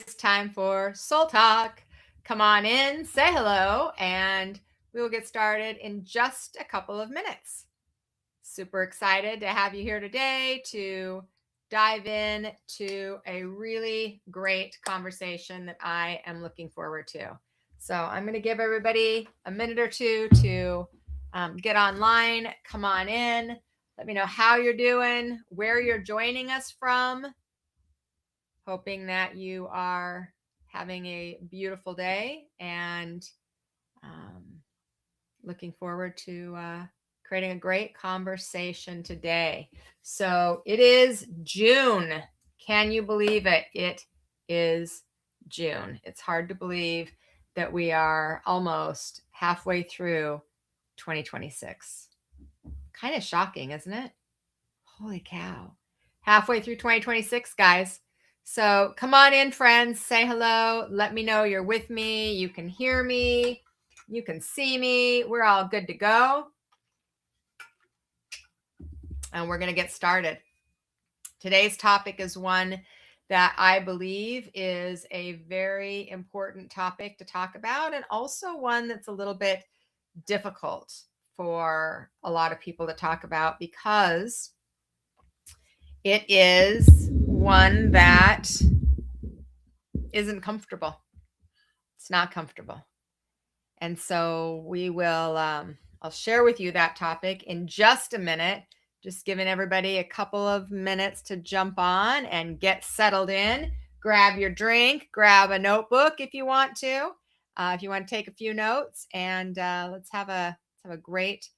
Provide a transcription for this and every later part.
It's time for Soul Talk. Come on in, say hello, and we will get started in just a couple of minutes. Super excited to have you here today to dive in to a really great conversation that I am looking forward to. So I'm going to give everybody a minute or two to get online. Come on in. Let me know how you're doing, where you're joining us from. Hoping that you are having a beautiful day and looking forward to creating a great conversation today. So it is June. Can you believe it? It is June. It's hard to believe that we are almost halfway through 2026. Kind of shocking, isn't it? Holy cow. Halfway through 2026, guys. So come on in, friends. Say hello. Let me know you're with me. You can hear me. You can see me. We're all good to go. And we're going to get started. Today's topic is one that I believe is a very important topic to talk about, and also one that's a little bit difficult for a lot of people to talk about because it is one that isn't comfortable. It's not comfortable. And so we will, I'll share with you that topic in just a minute, just giving everybody a couple of minutes to jump on and get settled in. Grab your drink, grab a notebook if you want to take a few notes, and let's have a great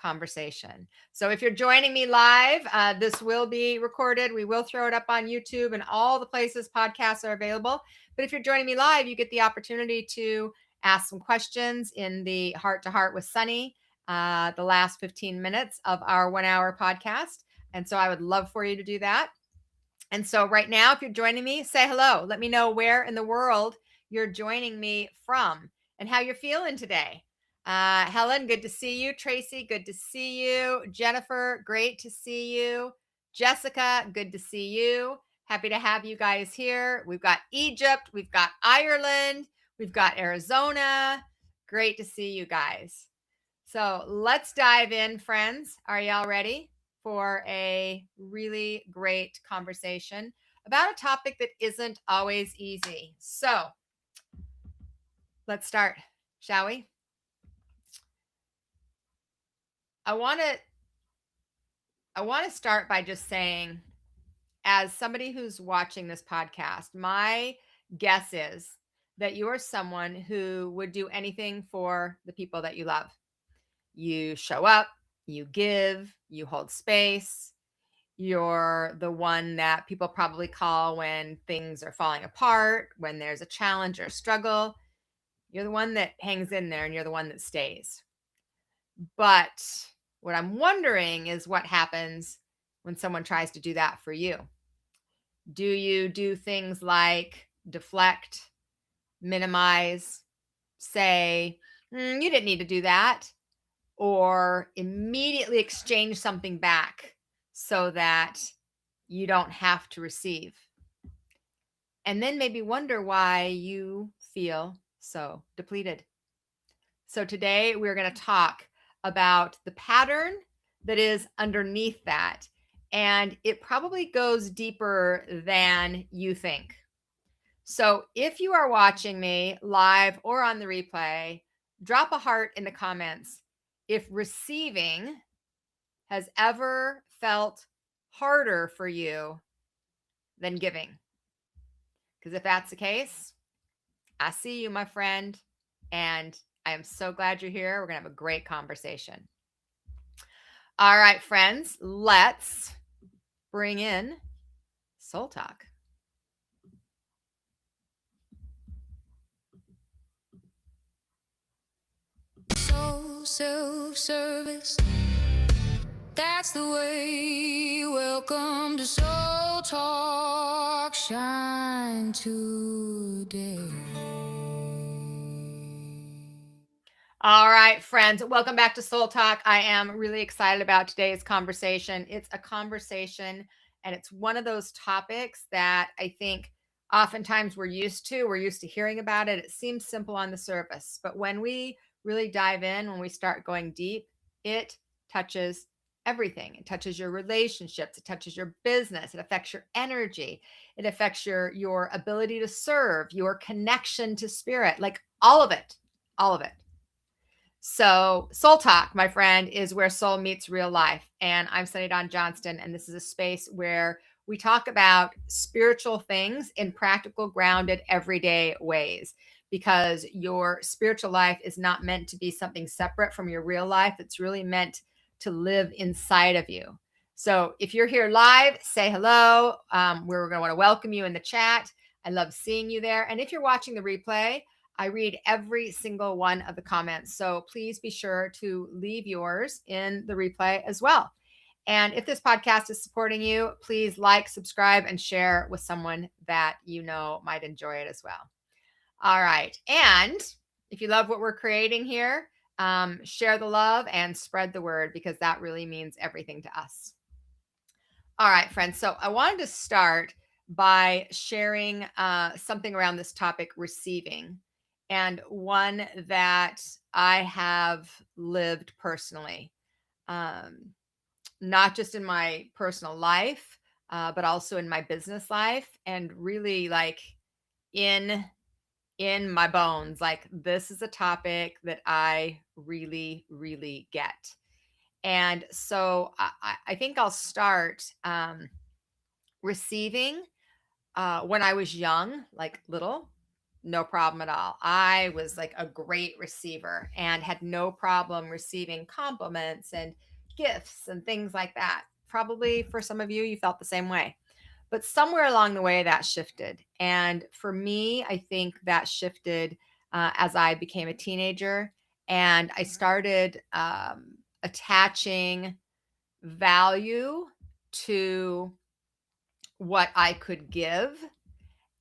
conversation. So if you're joining me live, this will be recorded. We will throw it up on YouTube and all the places podcasts are available. But if you're joining me live, you get the opportunity to ask some questions in the Heart to Heart with Sunny, the last 15 minutes of our 1 hour podcast. And so I would love for you to do that. And so right now, if you're joining me, say hello. Let me know where in the world you're joining me from and how you're feeling today. Helen, good to see you. Tracy, good to see you. Jennifer, great to see you. Jessica, good to see you. Happy to have you guys here. We've got Egypt, we've got Ireland, we've got Arizona. Great to see you guys. So let's dive in, friends. Are y'all ready for a really great conversation about a topic that isn't always easy? So let's start, shall we? I want to start by just saying, as somebody who's watching this podcast, my guess is that you are someone who would do anything for the people that you love. You show up, you give, you hold space. You're the one that people probably call when things are falling apart, when there's a challenge or a struggle. You're the one that hangs in there and you're the one that stays. But what I'm wondering is what happens when someone tries to do that for you. Do you do things like deflect, minimize, say, you didn't need to do that, or immediately exchange something back so that you don't have to receive? And then maybe wonder why you feel so depleted. So today we're going to talk about the pattern that is underneath that. And it probably goes deeper than you think. So if you are watching me live or on the replay, drop a heart in the comments if receiving has ever felt harder for you than giving. Because if that's the case, I see you, my friend, and I am so glad you're here. We're going to have a great conversation. All right, friends, let's bring in Soul Talk. So self-service, that's the way. Welcome to Soul Talk, shine today. All right, friends, welcome back to Soul Talk. I am really excited about today's conversation. It's a conversation, and it's one of those topics that I think Oftentimes we're used to hearing about it. It seems simple on the surface, but when we really dive in, when we start going deep, it touches everything. It touches your relationships, it touches your business, it affects your energy, it affects your ability to serve, your connection to spirit, like all of it. All of it. So, Soul Talk, my friend, is where soul meets real life. And I'm Sunny Dawn Johnston. And this is a space where we talk about spiritual things in practical, grounded, everyday ways. Because your spiritual life is not meant to be something separate from your real life, it's really meant to live inside of you. So, if you're here live, say hello. We're going to want to welcome you in the chat. I love seeing you there. And if you're watching the replay, I read every single one of the comments. So please be sure to leave yours in the replay as well. And if this podcast is supporting you, please like, subscribe, and share with someone that you know might enjoy it as well. All right. And if you love what we're creating here, share the love and spread the word, because that really means everything to us. All right, friends. So I wanted to start by sharing something around this topic, receiving, and one that I have lived personally, um, not just in my personal life, but also in my business life, and really like in in my bones. Like, this is a topic that I really, really get. And so I think I'll start receiving when I was young, like little, no problem at all. I was like a great receiver and had no problem receiving compliments and gifts and things like that. Probably for some of you, you felt the same way. But somewhere along the way, that shifted. And for me, I think that shifted as I became a teenager and I started attaching value to what I could give.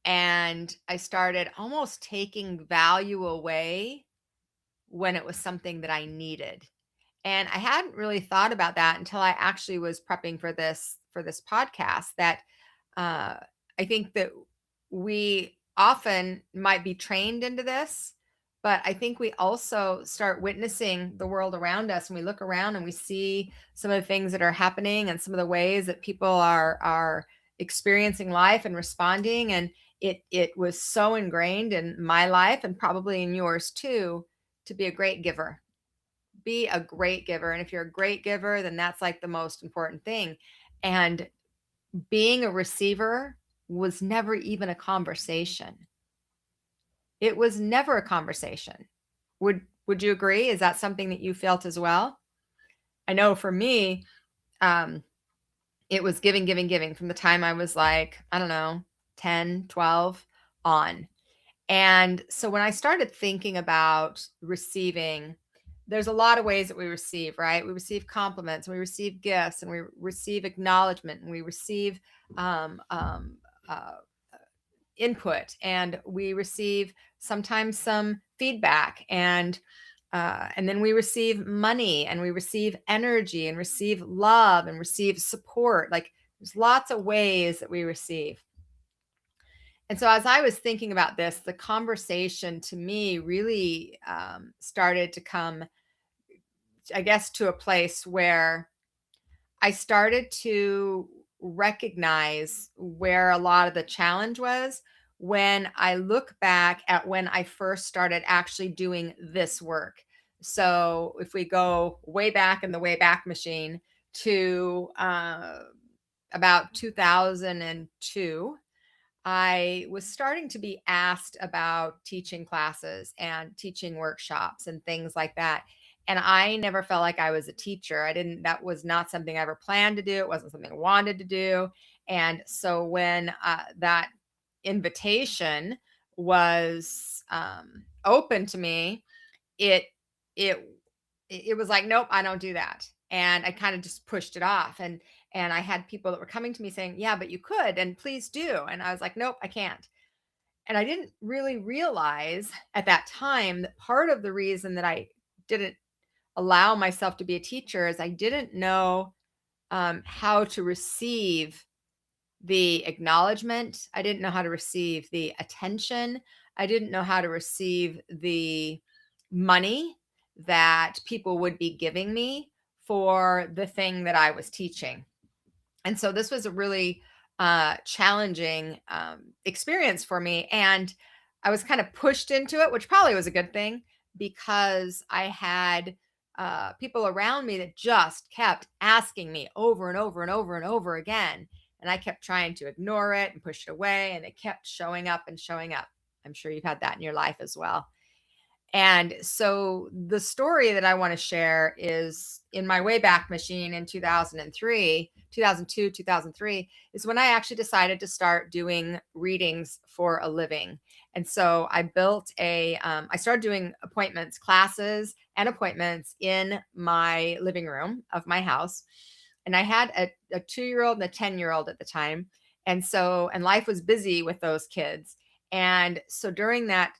And I started almost taking value away when it was something that I needed. And I hadn't really thought about that until I actually was prepping for this podcast, that uh, I think that we often might be trained into this, but I think we also start witnessing the world around us, and we look around and we see some of the things that are happening and some of the ways that people are experiencing life and responding. And it was so ingrained in my life and probably in yours too, to be a great giver. Be a great giver. And if you're a great giver, then that's like the most important thing. And being a receiver was never even a conversation. It was never a conversation. Would you agree? Is that something that you felt as well? I know for me, um, it was giving, giving, giving from the time I was like, I don't know, 10, 12 on. And so when I started thinking about receiving, there's a lot of ways that we receive, right? We receive compliments, and we receive gifts, and we receive acknowledgement, and we receive um, um, uh, input, and we receive sometimes some feedback, and then we receive money, and we receive energy, and receive love, and receive support. Like, there's lots of ways that we receive. And so, as I was thinking about this, the conversation to me really started to come, I guess, to a place where I started to recognize where a lot of the challenge was when I look back at when I first started actually doing this work. So, if we go way back in the way back machine to about 2002, I was starting to be asked about teaching classes and teaching workshops and things like that. And I never felt like I was a teacher. That was not something I ever planned to do. It wasn't something I wanted to do. And so when that invitation was open to me, it, it, it was like, nope, I don't do that. And I kind of just pushed it off. And I had people that were coming to me saying, yeah, but you could, and please do. And I was like, nope, I can't. And I didn't really realize at that time that part of the reason that I didn't allow myself to be a teacher is I didn't know how to receive the acknowledgement. I didn't know how to receive the attention. I didn't know how to receive the money that people would be giving me for the thing that I was teaching. And so this was a really challenging experience for me. And I was kind of pushed into it, which probably was a good thing because I had people around me that just kept asking me over and over and over and over again. And I kept trying to ignore it and push it away. And it kept showing up and showing up. I'm sure you've had that in your life as well. And so the story that I want to share is in my Wayback Machine in 2003, 2002, 2003 is when I actually decided to start doing readings for a living. And so I I started doing appointments, classes and appointments in my living room of my house. And I had a 2-year-old and a 10-year-old at the time. And life was busy with those kids. And so during that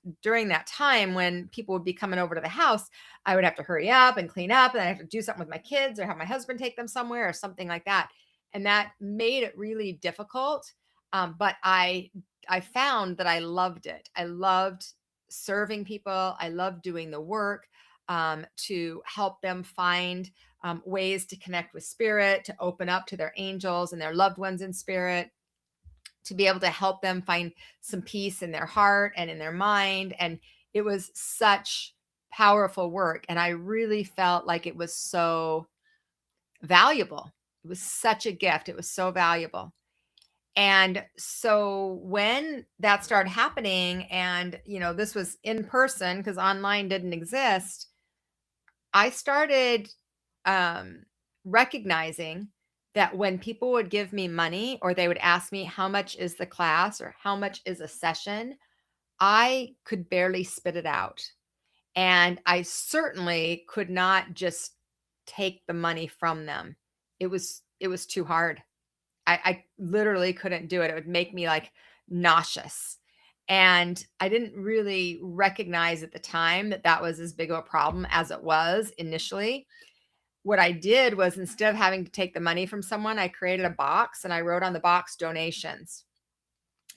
time when people would be coming over to the house, I would have to hurry up and clean up, and I have to do something with my kids or have my husband take them somewhere or something like that. And that made it really difficult. But I found that I loved it. I loved serving people. I loved doing the work to help them find ways to connect with spirit, to open up to their angels and their loved ones in spirit, to be able to help them find some peace in their heart and in their mind. And it was such powerful work. And I really felt like it was so valuable. It was such a gift. It was so valuable. And so when that started happening, and, this was in person because online didn't exist, I started um, recognizing that when people would give me money or they would ask me, how much is the class or how much is a session, I could barely spit it out. And I certainly could not just take the money from them. It was too hard. I literally couldn't do it. It would make me like nauseous. And I didn't really recognize at the time that that was as big of a problem as it was initially. What I did was, instead of having to take the money from someone, I created a box and I wrote on the box donations.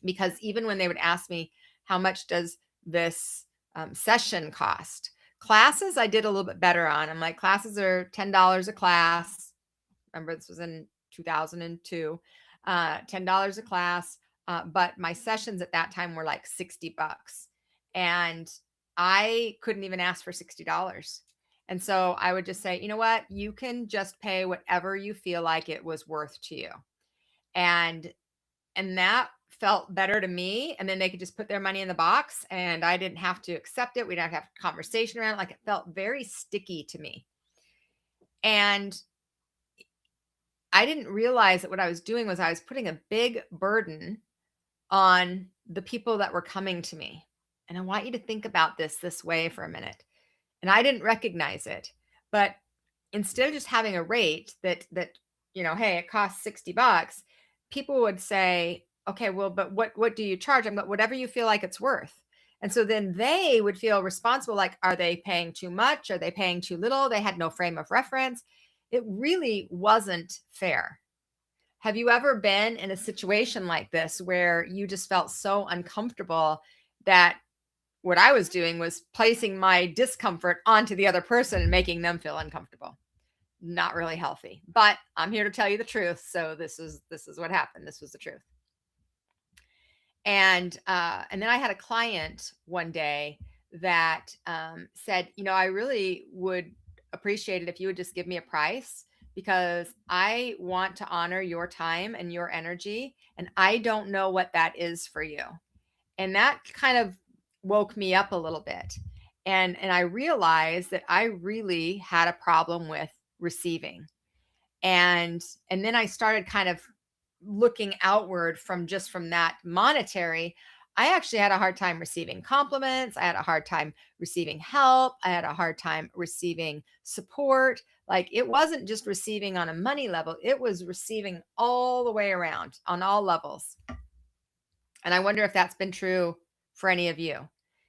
Because even when they would ask me, how much does this session cost? Classes, I did a little bit better on. I'm like, classes are $10 a class. Remember, this was in 2002, $10 a class. But my sessions at that time were like $60. And I couldn't even ask for $60. And so I would just say, you know what? You can just pay whatever you feel like it was worth to you. And that felt better to me. And then they could just put their money in the box and I didn't have to accept it. We didn't have a conversation around it. Like, it felt very sticky to me. And I didn't realize that what I was doing was I was putting a big burden on the people that were coming to me. And I want you to think about this way for a minute. And I didn't recognize it. But instead of just having a rate that hey, it costs $60, people would say, okay, well, but what do you charge? I'm like, whatever you feel like it's worth. And so then they would feel responsible, like, are they paying too much? Are they paying too little? They had no frame of reference. It really wasn't fair. Have you ever been in a situation like this where you just felt so uncomfortable that what I was doing was placing my discomfort onto the other person and making them feel uncomfortable? Not really healthy, but I'm here to tell you the truth. So this is what happened. This was the truth. And then I had a client one day that said, I really would appreciate it if you would just give me a price, because I want to honor your time and your energy, and I don't know what that is for you. And that kind of woke me up a little bit. And I realized that I really had a problem with receiving. And then I started kind of looking outward from that monetary. I actually had a hard time receiving compliments. I had a hard time receiving help. I had a hard time receiving support. Like, it wasn't just receiving on a money level, it was receiving all the way around on all levels. And I wonder if that's been true for any of you.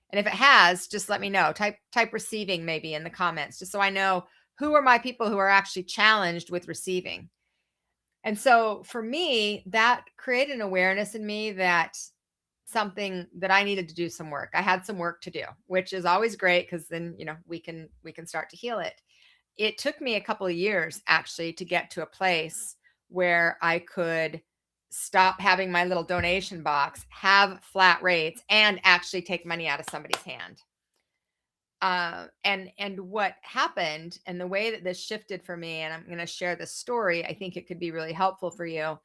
And if it has, just let me know. Type receiving maybe in the comments, just so I know who are my people who are actually challenged with receiving. And so for me, that created an awareness in me that something that I needed to do some work. I had some work to do, which is always great because then, we can start to heal it. It took me a couple of years actually to get to a place where I could stop having my little donation box, have flat rates, and actually take money out of somebody's hand. And what happened, and the way that this shifted for me, and I'm going to share this story. I think it could be really helpful for you.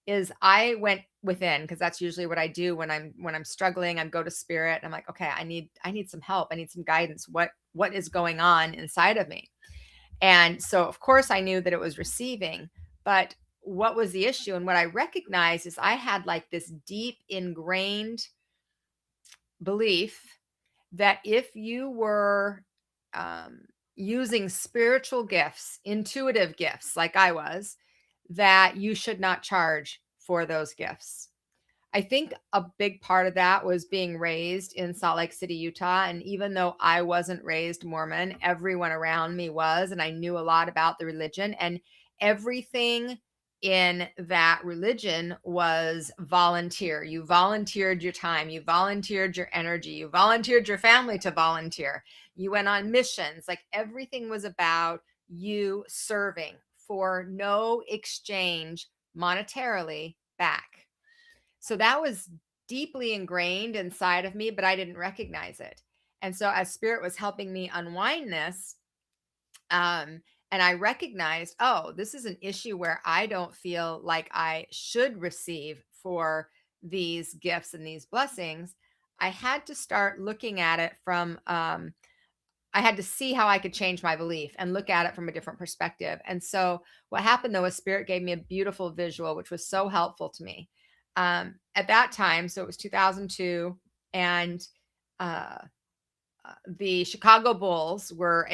Is I went within, because that's usually what I do when I'm struggling. I go to spirit. I'm like, okay, I need some help. I need some guidance. What is going on inside of me? And so, of course, I knew that it was receiving, but what was the issue? And what I recognized is I had like this deep ingrained belief that if you were um, using spiritual gifts, intuitive gifts, like I was, that you should not charge for those gifts. I think a big part of that was being raised in Salt Lake City, Utah. And even though I wasn't raised Mormon, everyone around me was, and I knew a lot about the religion. And everything in that religion was volunteer. You volunteered your time, you volunteered your energy, you volunteered your family to volunteer. You went on missions. Like everything was about you serving for no exchange monetarily back. So that was deeply ingrained inside of me, but I didn't recognize it. And so as spirit was helping me unwind this, and I recognized, oh, this is an issue where I don't feel like I should receive for these gifts and these blessings. I had to start looking at it from, I had to see how I could change my belief and look at it from a different perspective. And so what happened though is spirit gave me a beautiful visual, which was so helpful to me. At that time, so it was 2002, and uh, the Chicago Bulls were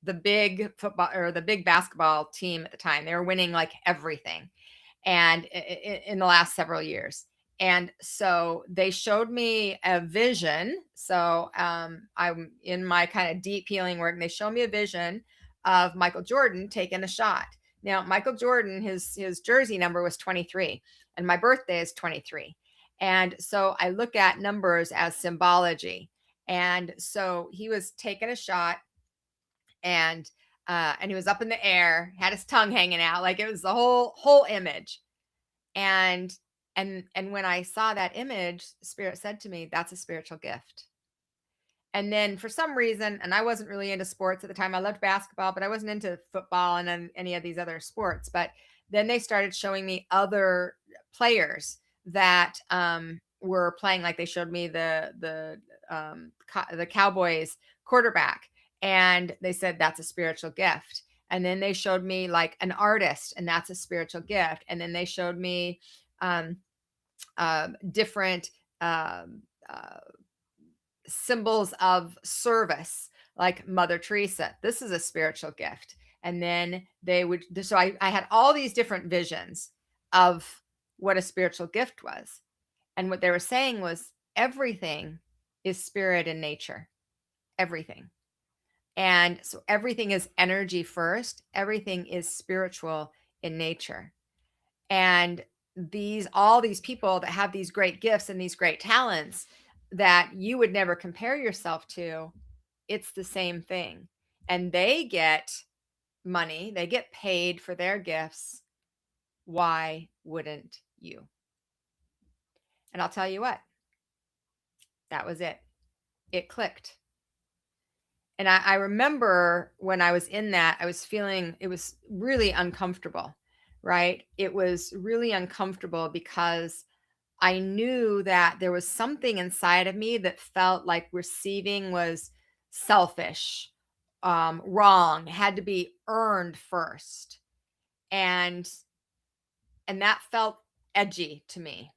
the big football or the big basketball team at the time. They were winning like everything, and in the last several years. And so they showed me a vision. So I'm in my kind of deep healing work, and they showed me a vision of Michael Jordan taking a shot. Now, Michael Jordan, his jersey number was 23, and my birthday is 23. And so I look at numbers as symbology. And so he was taking a shot, and he was up in the air, had his tongue hanging out, like it was the whole image. And and when I saw that image, spirit said to me, that's a spiritual gift. And then for some reason, and I wasn't really into sports at the time. I loved basketball, but I wasn't into football and then any of these other sports. But then they started showing me other players that were playing. Like they showed me the Cowboys quarterback, and they said that's a spiritual gift. And then they showed me like an artist, and that's a spiritual gift. And then they showed me um, different um, uh, symbols of service, like Mother Teresa. This is a spiritual gift. And then they would, so I had all these different visions of what a spiritual gift was. And what they were saying was everything is spirit in nature, everything. And so everything is energy first, everything is spiritual in nature. And all these people that have these great gifts and these great talents that you would never compare yourself to, it's the same thing. And they get money, they get paid for their gifts. Why wouldn't you? And I'll tell you what, that was it. It clicked. And I remember when I was in that, I was feeling it was really uncomfortable, right? It was really uncomfortable because I knew that there was something inside of me that felt like receiving was selfish, wrong, had to be earned first. And and that felt edgy to me.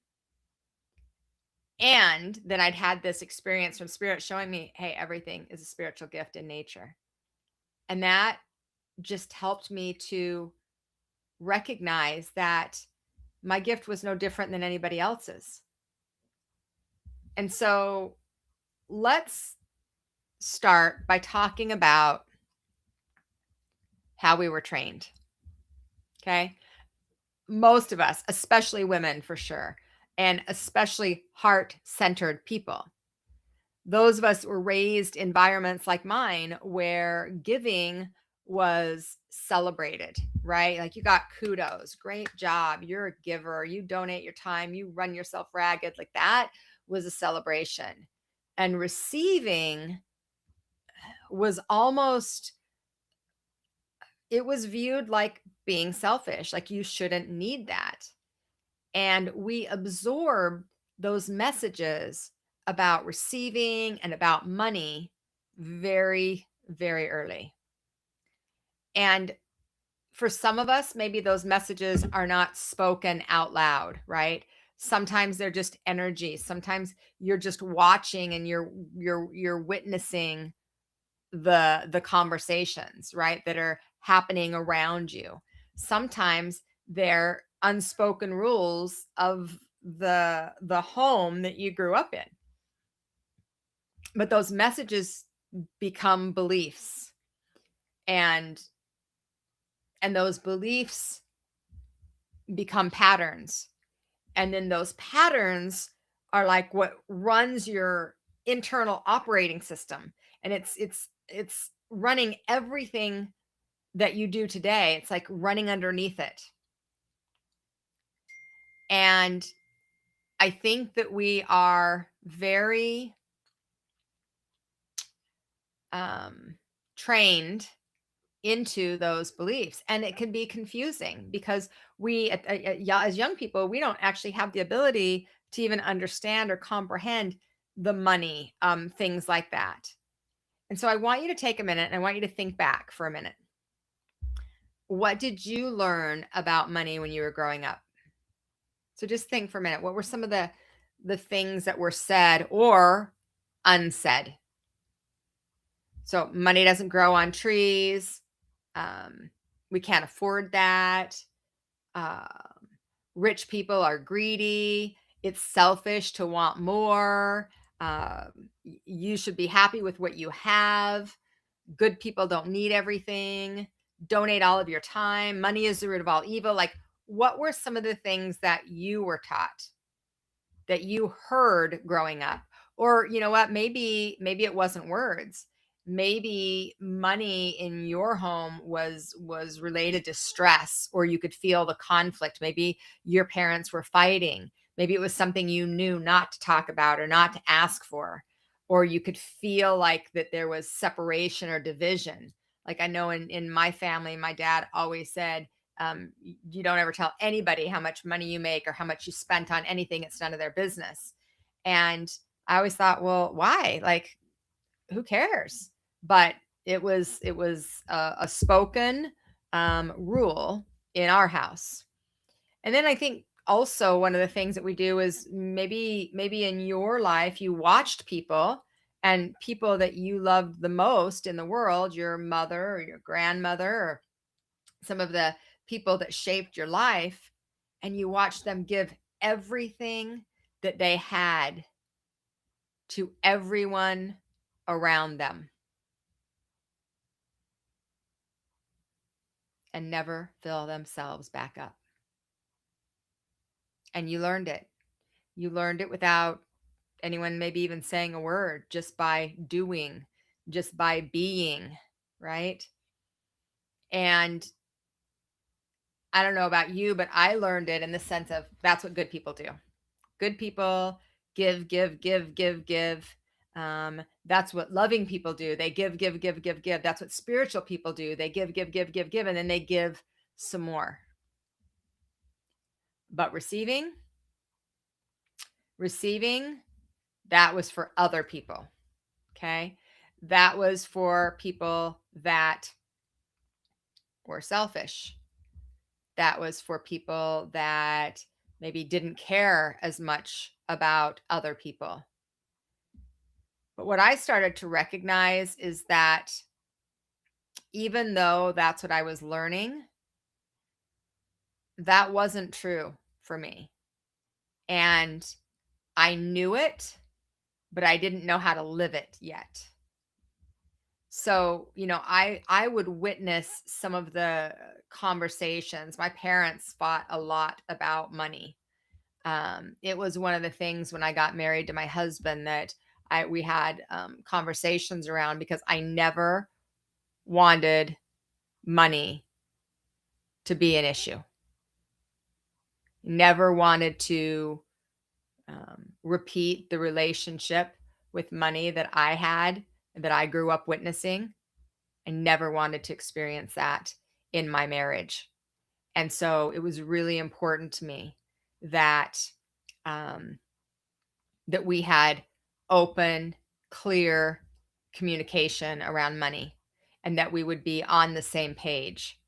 And then I'd had this experience from spirit showing me, hey, everything is a spiritual gift in nature. And that just helped me to recognize that my gift was no different than anybody else's. And so let's start by talking about how we were trained. Okay. most of us, especially women for sure, and especially heart-centered people. Those of us were raised in environments like mine where giving was celebrated, right? Like you got kudos, great job, you're a giver, you donate your time, you run yourself ragged. Like that was a celebration. And receiving was almost, it was viewed like being selfish, like you shouldn't need that. And we absorb those messages about receiving and about money very, very early. And for some of us, maybe those messages are not spoken out loud, right? Sometimes they're just energy. Sometimes you're just watching and you're witnessing the conversations, right, that are happening around you. Sometimes they're unspoken rules of the home that you grew up in. But those messages become beliefs, and those beliefs become patterns. And then those patterns are like what runs your internal operating system. And it's running everything that you do today. It's like running underneath it. And I think that we are very trained into those beliefs. And it can be confusing because we, as young people, we don't actually have the ability to even understand or comprehend the money, things like that. And so I want you to take a minute and I want you to think back for a minute. What did you learn about money when you were growing up? So just think for a minute. What were some of the things that were said or unsaid? So money doesn't grow on trees. We can't afford that. Um, Rich people are greedy. It's selfish to want more. You should be happy with what you have. Good people don't need everything. Donate all of your time. Money is the root of all evil. Like, what were some of the things that you were taught, that you heard growing up? Or you know what, maybe it wasn't words. Maybe money in your home was related to stress, or you could feel the conflict. Maybe your parents were fighting. Maybe it was something you knew not to talk about or not to ask for, or you could feel like that there was separation or division. Like I know in my family, my dad always said, you don't ever tell anybody how much money you make or how much you spent on anything. It's none of their business. And I always thought, well, why? Like, who cares? But it was a spoken rule in our house. And then I think also one of the things that we do is maybe in your life you watched people, and people that you loved the most in the world, your mother or your grandmother or some of the people that shaped your life, and you watched them give everything that they had to everyone around them and never fill themselves back up. And you learned it. You learned it without anyone maybe even saying a word, just by doing, just by being, right? And I don't know about you, but I learned it in the sense of that's what good people do. Good people give, give, give, give, give. That's what loving people do. They give, give, give, give, give. That's what spiritual people do. They give, give, give, give, give, and then they give some more. But receiving, that was for other people. Okay. That was for people that were selfish. That was for people that maybe didn't care as much about other people. But what I started to recognize is that even though that's what I was learning, that wasn't true for me. And I knew it, but I didn't know how to live it yet. So, I would witness some of the conversations. My parents fought a lot about money. It was one of the things when I got married to my husband that we had conversations around, because I never wanted money to be an issue. Never wanted to repeat the relationship with money that I had, that I grew up witnessing. I never wanted to experience that in my marriage. And so it was really important to me that um, that we had open, clear communication around money, and that we would be on the same page.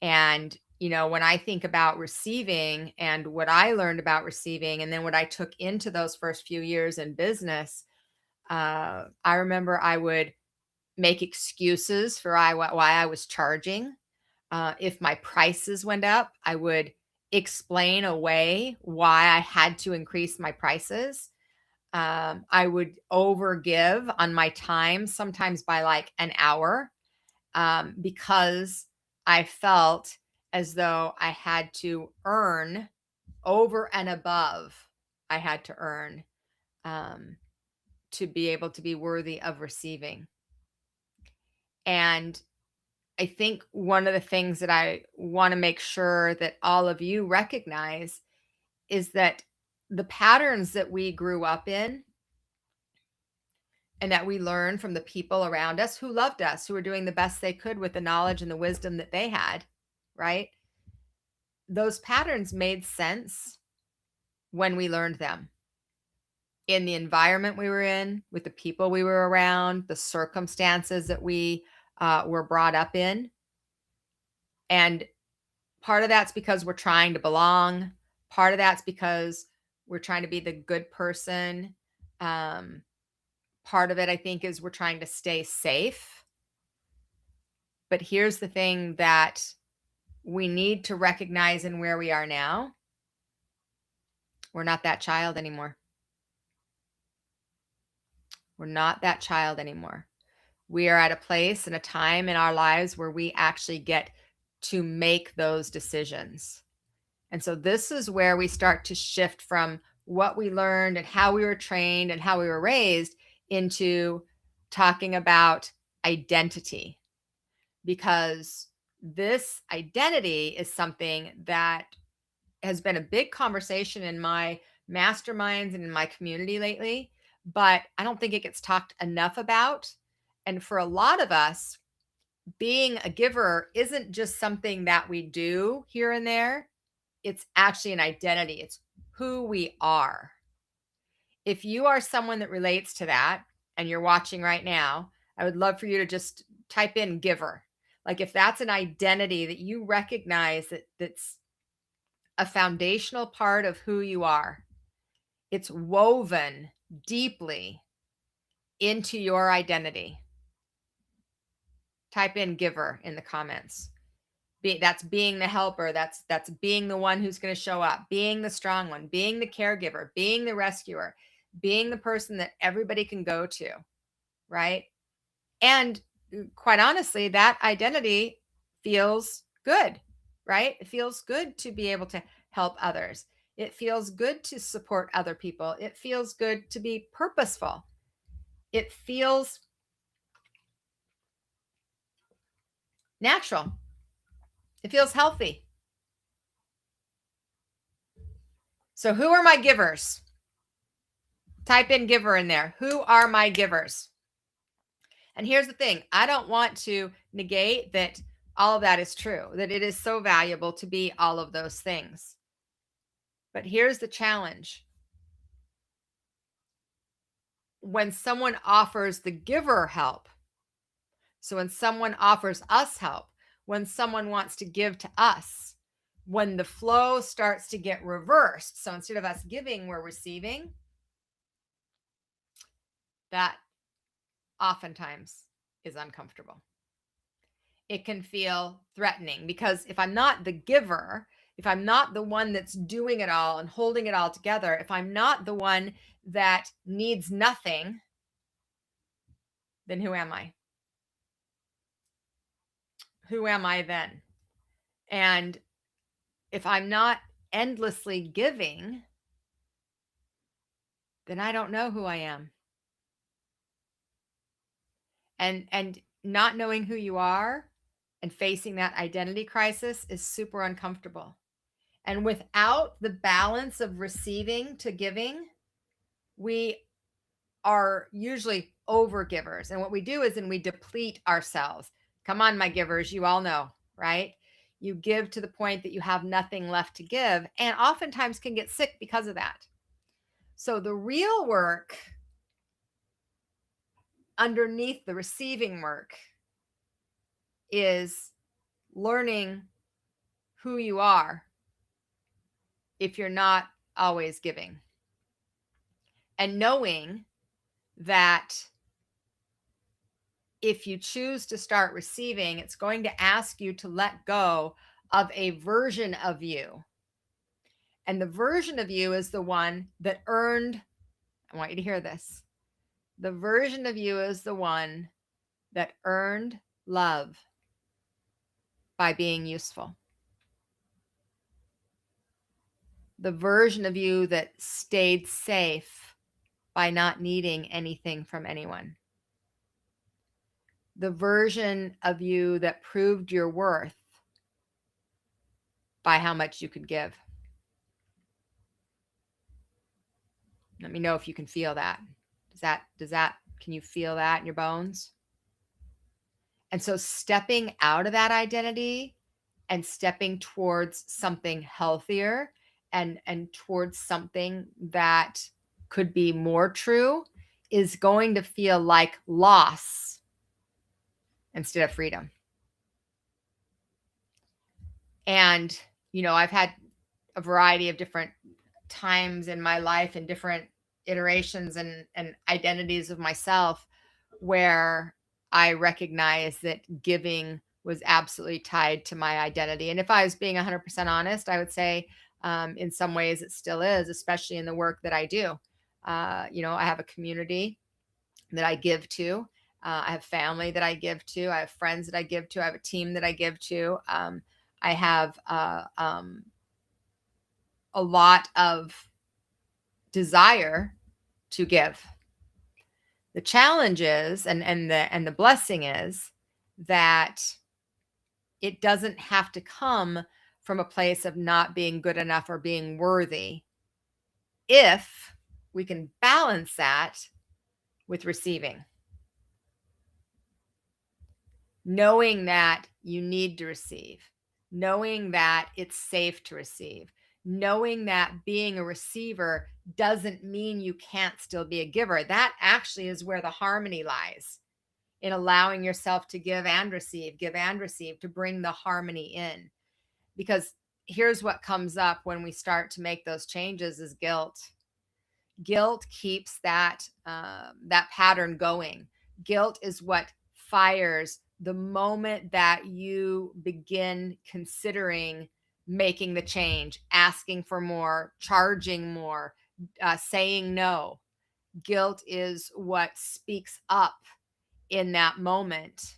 And, when I think about receiving and what I learned about receiving, and then what I took into those first few years in business, I remember I would make excuses for why I was charging. If my prices went up, I would explain away why I had to increase my prices. I would overgive on my time, sometimes by like an hour, because I felt as though I had to earn over and above. I had to earn um, to be able to be worthy of receiving. And I think one of the things that I want to make sure that all of you recognize is that the patterns that we grew up in and that we learned from the people around us who loved us, who were doing the best they could with the knowledge and the wisdom that they had, right? Those patterns made sense when we learned them in the environment we were in, with the people we were around, the circumstances that we were brought up in. And part of that's because we're trying to belong. Part of that's because we're trying to be the good person. Um, Part of it, I think, is we're trying to stay safe. But here's the thing that we need to recognize in where we are now: we're not that child anymore. We're not that child anymore. We are at a place and a time in our lives where we actually get to make those decisions. And so this is where we start to shift from what we learned and how we were trained and how we were raised into talking about identity, because this identity is something that has been a big conversation in my masterminds and in my community lately, but I don't think it gets talked enough about. And for a lot of us, being a giver isn't just something that we do here and there. It's actually an identity. It's who we are. If you are someone that relates to that and you're watching right now, I would love for you to just type in giver. Like, if that's an identity that you recognize, that's a foundational part of who you are, it's woven deeply into your identity. Type in giver in the comments. That's being the helper, that's being the one who's going to show up, being the strong one, being the caregiver, being the rescuer, being the person that everybody can go to, right? And quite honestly, that identity feels good, right? It feels good to be able to help others. It feels good to support other people. It feels good to be purposeful. It feels natural. It feels healthy. So, who are my givers? Type in giver in there. Who are my givers? And here's the thing: I don't want to negate that all of that is true, that it is so valuable to be all of those things. But here's the challenge: when someone offers the giver help, so when someone offers us help, when someone wants to give to us, when the flow starts to get reversed, so instead of us giving, we're receiving, that oftentimes is uncomfortable. It can feel threatening, because if I'm not the giver, if I'm not the one that's doing it all and holding it all together, if I'm not the one that needs nothing, then who am I? who am I then? And if I'm not endlessly giving, then I don't know who I am. And not knowing who you are and facing that identity crisis is super uncomfortable. And without the balance of receiving to giving, we are usually over givers. And what we do is then we deplete ourselves. Come on, my givers, you all know, right? You give to the point that you have nothing left to give, and oftentimes can get sick because of that. So the real work underneath the receiving work is learning who you are if you're not always giving, and knowing that if you choose to start receiving, it's going to ask you to let go of a version of you. And the version of you is the one that earned, I want you to hear this. The version of you is the one that earned love by being useful. The version of you that stayed safe by not needing anything from anyone. The version of you that proved your worth by how much you could give. Let me know if you can feel that. Can you feel that in your bones? And so stepping out of that identity and stepping towards something healthier and towards something that could be more true is going to feel like loss instead of freedom. And, I've had a variety of different times in my life and different iterations and identities of myself where I recognize that giving was absolutely tied to my identity. And if I was being 100% honest, I would say in some ways it still is, especially in the work that I do. I have a community that I give to. I have family that I give to. I have friends that I give to. I have a team that I give to. I have a lot of desire to give. The challenge is, and the blessing is that it doesn't have to come from a place of not being good enough or being worthy if we can balance that with receiving. Knowing that you need to receive, knowing that it's safe to receive, knowing that being a receiver doesn't mean you can't still be a giver. That actually is where the harmony lies, in allowing yourself to give and receive, to bring the harmony in. Because here's what comes up when we start to make those changes is guilt. Guilt keeps that pattern going. Guilt is what fires the moment that you begin considering making the change, asking for more, charging more, saying no. Guilt is what speaks up in that moment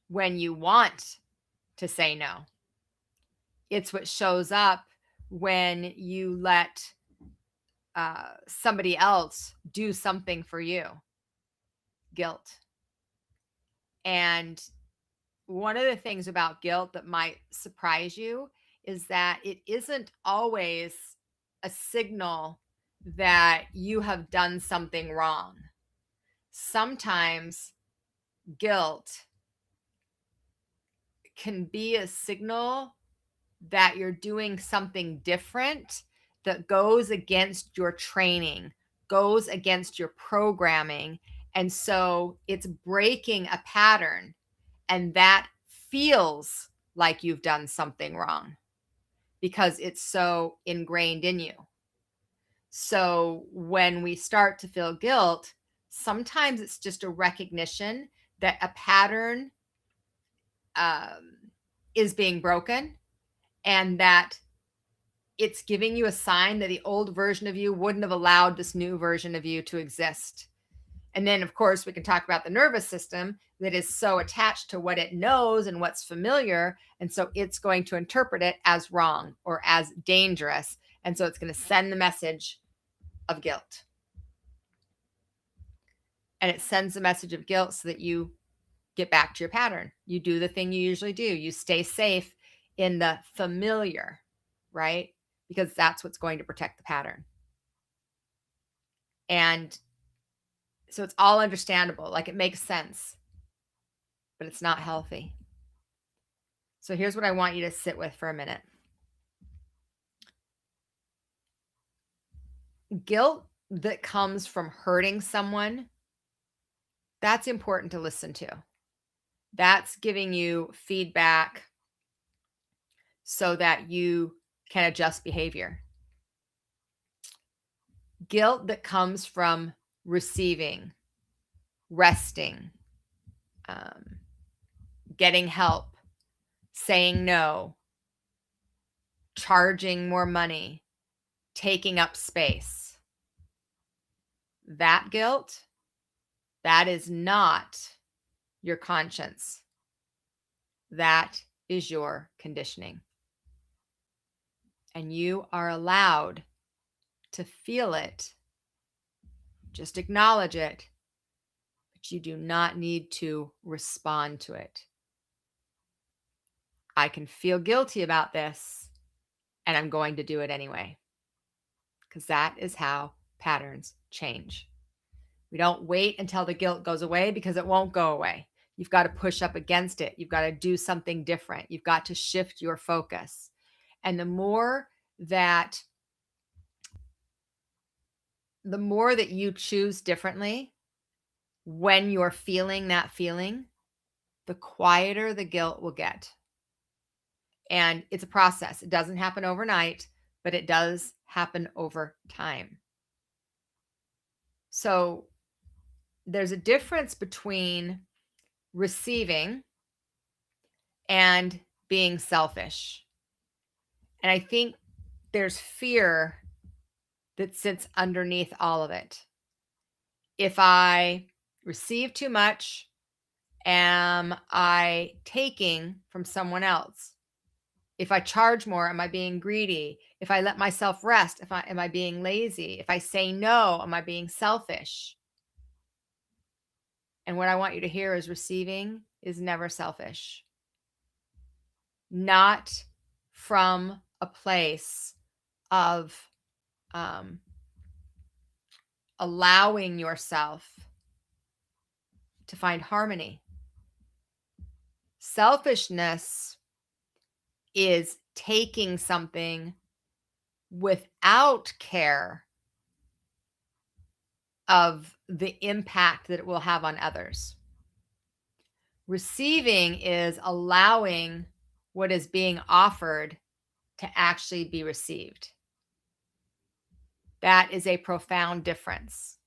when you want to say no. It's what shows up when you let somebody else do something for you. Guilt. And one of the things about guilt that might surprise you is that it isn't always a signal that you have done something wrong. Sometimes guilt can be a signal that you're doing something different that goes against your training, goes against your programming. And so it's breaking a pattern, and that feels like you've done something wrong because it's so ingrained in you. So when we start to feel guilt, sometimes it's just a recognition that a pattern is being broken, and that it's giving you a sign that the old version of you wouldn't have allowed this new version of you to exist. And then, of course, we can talk about the nervous system that is so attached to what it knows and what's familiar. And so it's going to interpret it as wrong or as dangerous. And so it's going to send the message of guilt. And it sends the message of guilt so that you get back to your pattern. You do the thing you usually do. You stay safe in the familiar, right? Because that's what's going to protect the pattern. And so it's all understandable. Like, it makes sense, but it's not healthy. So here's what I want you to sit with for a minute. Guilt that comes from hurting someone, that's important to listen to. That's giving you feedback so that you can adjust behavior. Guilt that comes from receiving, resting, getting help, saying no, charging more money, taking up space. That guilt, that is not your conscience. That is your conditioning. And you are allowed to feel it. Just acknowledge it. But you do not need to respond to it. I can feel guilty about this, and I'm going to do it anyway. Because that is how patterns change. We don't wait until the guilt goes away, because it won't go away. You've got to push up against it. You've got to do something different. You've got to shift your focus. And the more that you choose differently when you're feeling that feeling, the quieter the guilt will get. And it's a process. It doesn't happen overnight, but it does happen over time. So there's a difference between receiving and being selfish. And I think there's fear that sits underneath all of it. If I receive too much, am I taking from someone else? If I charge more, am I being greedy? If I let myself rest, am I being lazy? If I say no, am I being selfish? And what I want you to hear is receiving is never selfish. Not from a place of allowing yourself to find harmony. Selfishness is taking something without care of the impact that it will have on others. Receiving is allowing what is being offered to actually be received. That is a profound difference.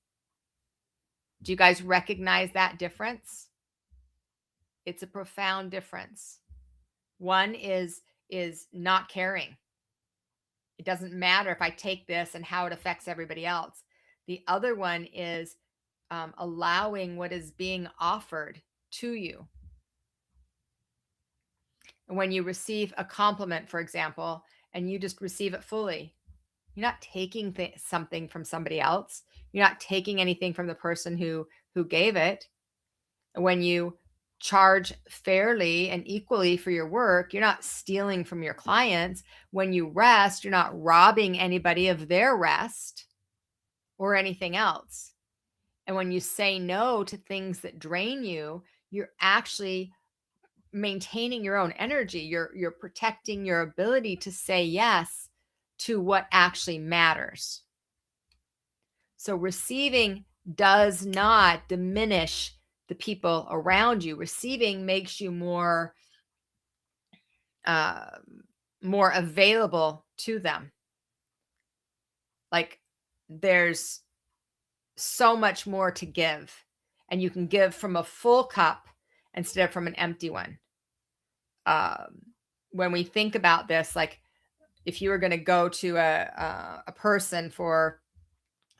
Do you guys recognize that difference? It's a profound difference. One is not caring. It doesn't matter if I take this and how it affects everybody else. The other one is allowing what is being offered to you. And when you receive a compliment, for example, and you just receive it fully, you're not taking something from somebody else. You're not taking anything from the person who gave it. When you charge fairly and equally for your work, you're not stealing from your clients. When you rest, you're not robbing anybody of their rest or anything else. And when you say no to things that drain you, you're actually maintaining your own energy. You're protecting your ability to say yes to what actually matters. So receiving does not diminish the people around you. Receiving makes you more available to them. Like, there's so much more to give, and you can give from a full cup instead of from an empty one. When we think about this, like, if you were going to go to a person for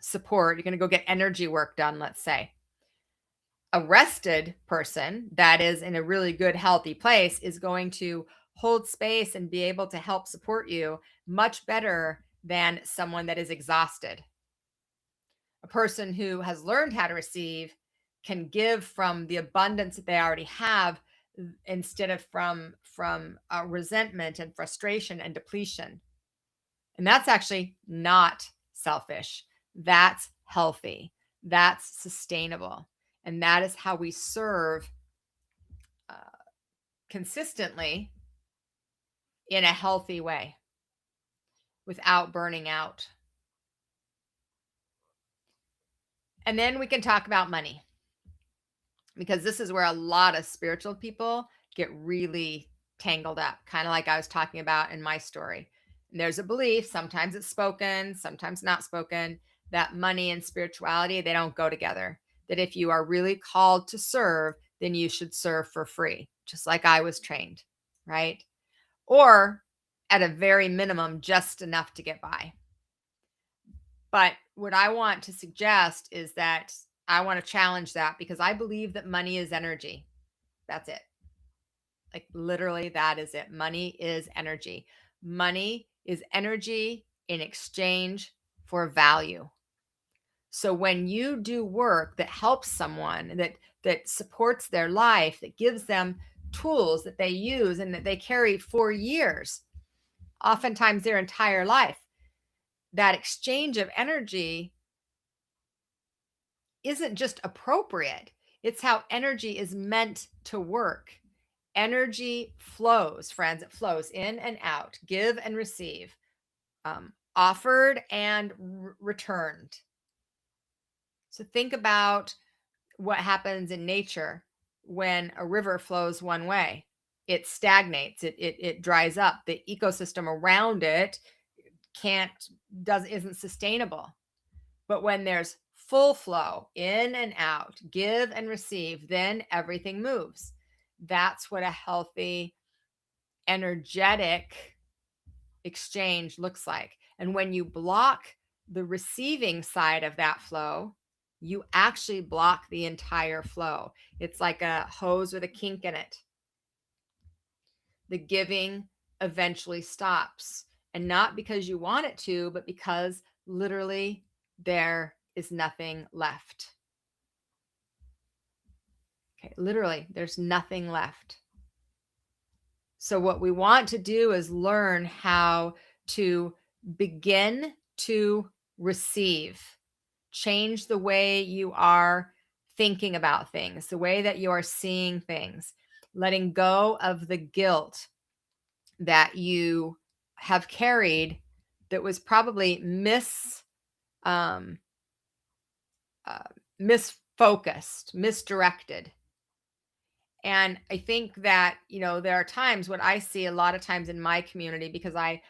support, you're going to go get energy work done, let's say. A rested person that is in a really good, healthy place is going to hold space and be able to help support you much better than someone that is exhausted. A person who has learned how to receive can give from the abundance that they already have instead of from resentment and frustration and depletion. And that's actually not selfish. That's healthy. That's sustainable. And that is how we serve uh, consistently in a healthy way without burning out. And then we can talk about money, because this is where a lot of spiritual people get really tangled up, kind of like I was talking about in my story. And there's a belief, sometimes it's spoken, sometimes not spoken, that money and spirituality, they don't go together. That if you are really called to serve, then you should serve for free, just like I was trained, right? Or at a very minimum, just enough to get by. But what I want to suggest is that I want to challenge that, because I believe that money is energy. That's it. Like literally, that is it. Money is energy. Money is energy in exchange for value. So when you do work that helps someone, that supports their life, that gives them tools that they use and that they carry for years, oftentimes their entire life, that exchange of energy isn't just appropriate, it's how energy is meant to work. Energy flows, friends. It flows in and out, give and receive, offered and returned. So think about what happens in nature when a river flows one way. It stagnates, it dries up. The ecosystem around it can't does isn't sustainable. But when there's full flow in and out, give and receive, then everything moves. That's what a healthy, energetic exchange looks like. And when you block the receiving side of that flow, you actually block the entire flow. It's like a hose with a kink in it. The giving eventually stops. And not because you want it to, but because literally there is nothing left. Okay, literally, there's nothing left. So, what we want to do is learn how to begin to receive, change the way you are thinking about things, the way that you are seeing things, letting go of the guilt that you have carried that was probably um, misfocused, misdirected. And I think that, there are times what I see a lot of times in my community, because I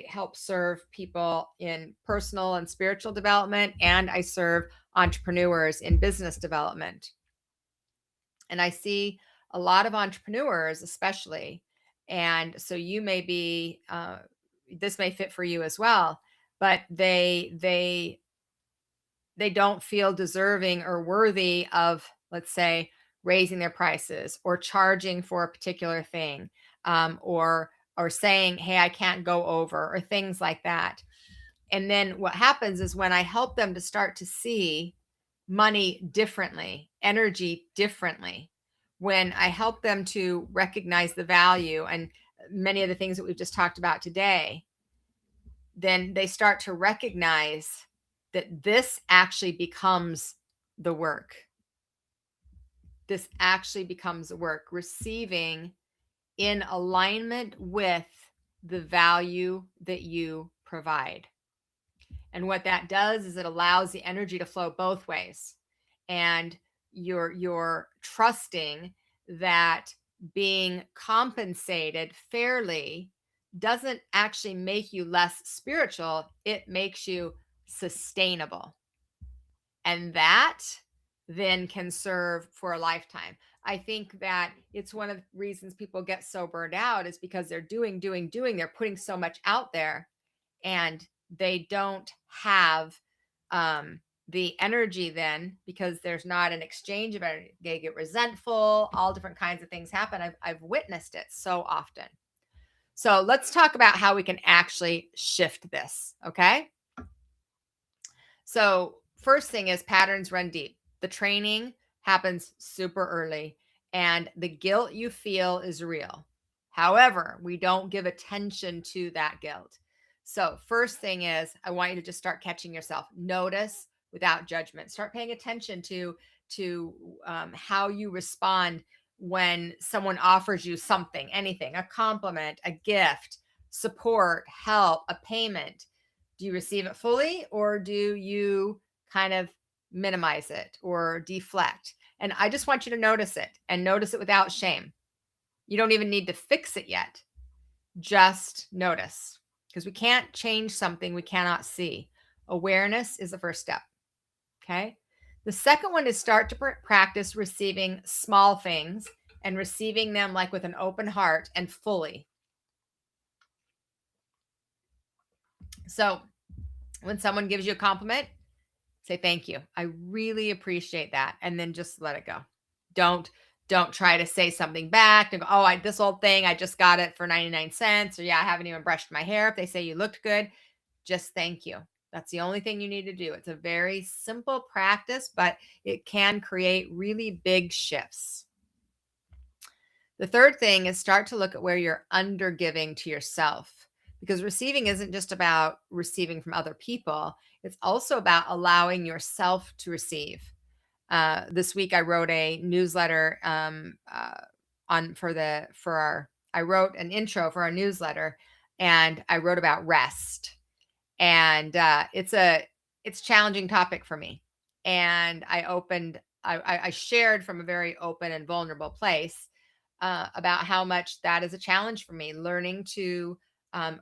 help serve people in personal and spiritual development, and I serve entrepreneurs in business development. And I see a lot of entrepreneurs, especially. And so you may be, this may fit for you as well, but they don't feel deserving or worthy of, let's say, raising their prices or charging for a particular thing, or saying, hey, I can't go over, or things like that. And then what happens is, when I help them to start to see money differently, energy differently, when I help them to recognize the value and many of the things that we've just talked about today, then they start to recognize that this actually becomes the work. This actually becomes the work, receiving in alignment with the value that you provide. And what that does is it allows the energy to flow both ways. And you're trusting that being compensated fairly doesn't actually make you less spiritual, it makes you sustainable. And that then can serve for a lifetime. I think that it's one of the reasons people get so burned out, is because they're doing. They're putting so much out there, and they don't have the energy then, because there's not an exchange of energy, they get resentful, all different kinds of things happen. I've witnessed it so often. So let's talk about how we can actually shift this. Okay. So, first thing is patterns run deep. The training happens super early, and the guilt you feel is real. However, we don't give attention to that guilt. So, first thing is, I want you to just start catching yourself. Notice without judgment. Start paying attention to how you respond when someone offers you something, anything, a compliment, a gift, support, help, a payment. Do you receive it fully, or do you kind of minimize it or deflect? And I just want you to notice it, and notice it without shame. You don't even need to fix it yet. Just notice, because we can't change something we cannot see. Awareness is the first step. Okay. The second one is start to practice receiving small things and receiving them like with an open heart and fully. So when someone gives you a compliment, say thank you. I really appreciate that. And then just let it go. Don't try to say something back and go, oh, this old thing, I just got it for 99 cents. Or yeah, I haven't even brushed my hair. If they say you looked good, just thank you. That's the only thing you need to do. It's a very simple practice, but it can create really big shifts. The third thing is start to look at where you're under giving to yourself, because receiving isn't just about receiving from other people. It's also about allowing yourself to receive. This week I wrote a newsletter I wrote an intro for our newsletter, and I wrote about rest. And it's a challenging topic for me. And I shared from a very open and vulnerable place about how much that is a challenge for me, learning to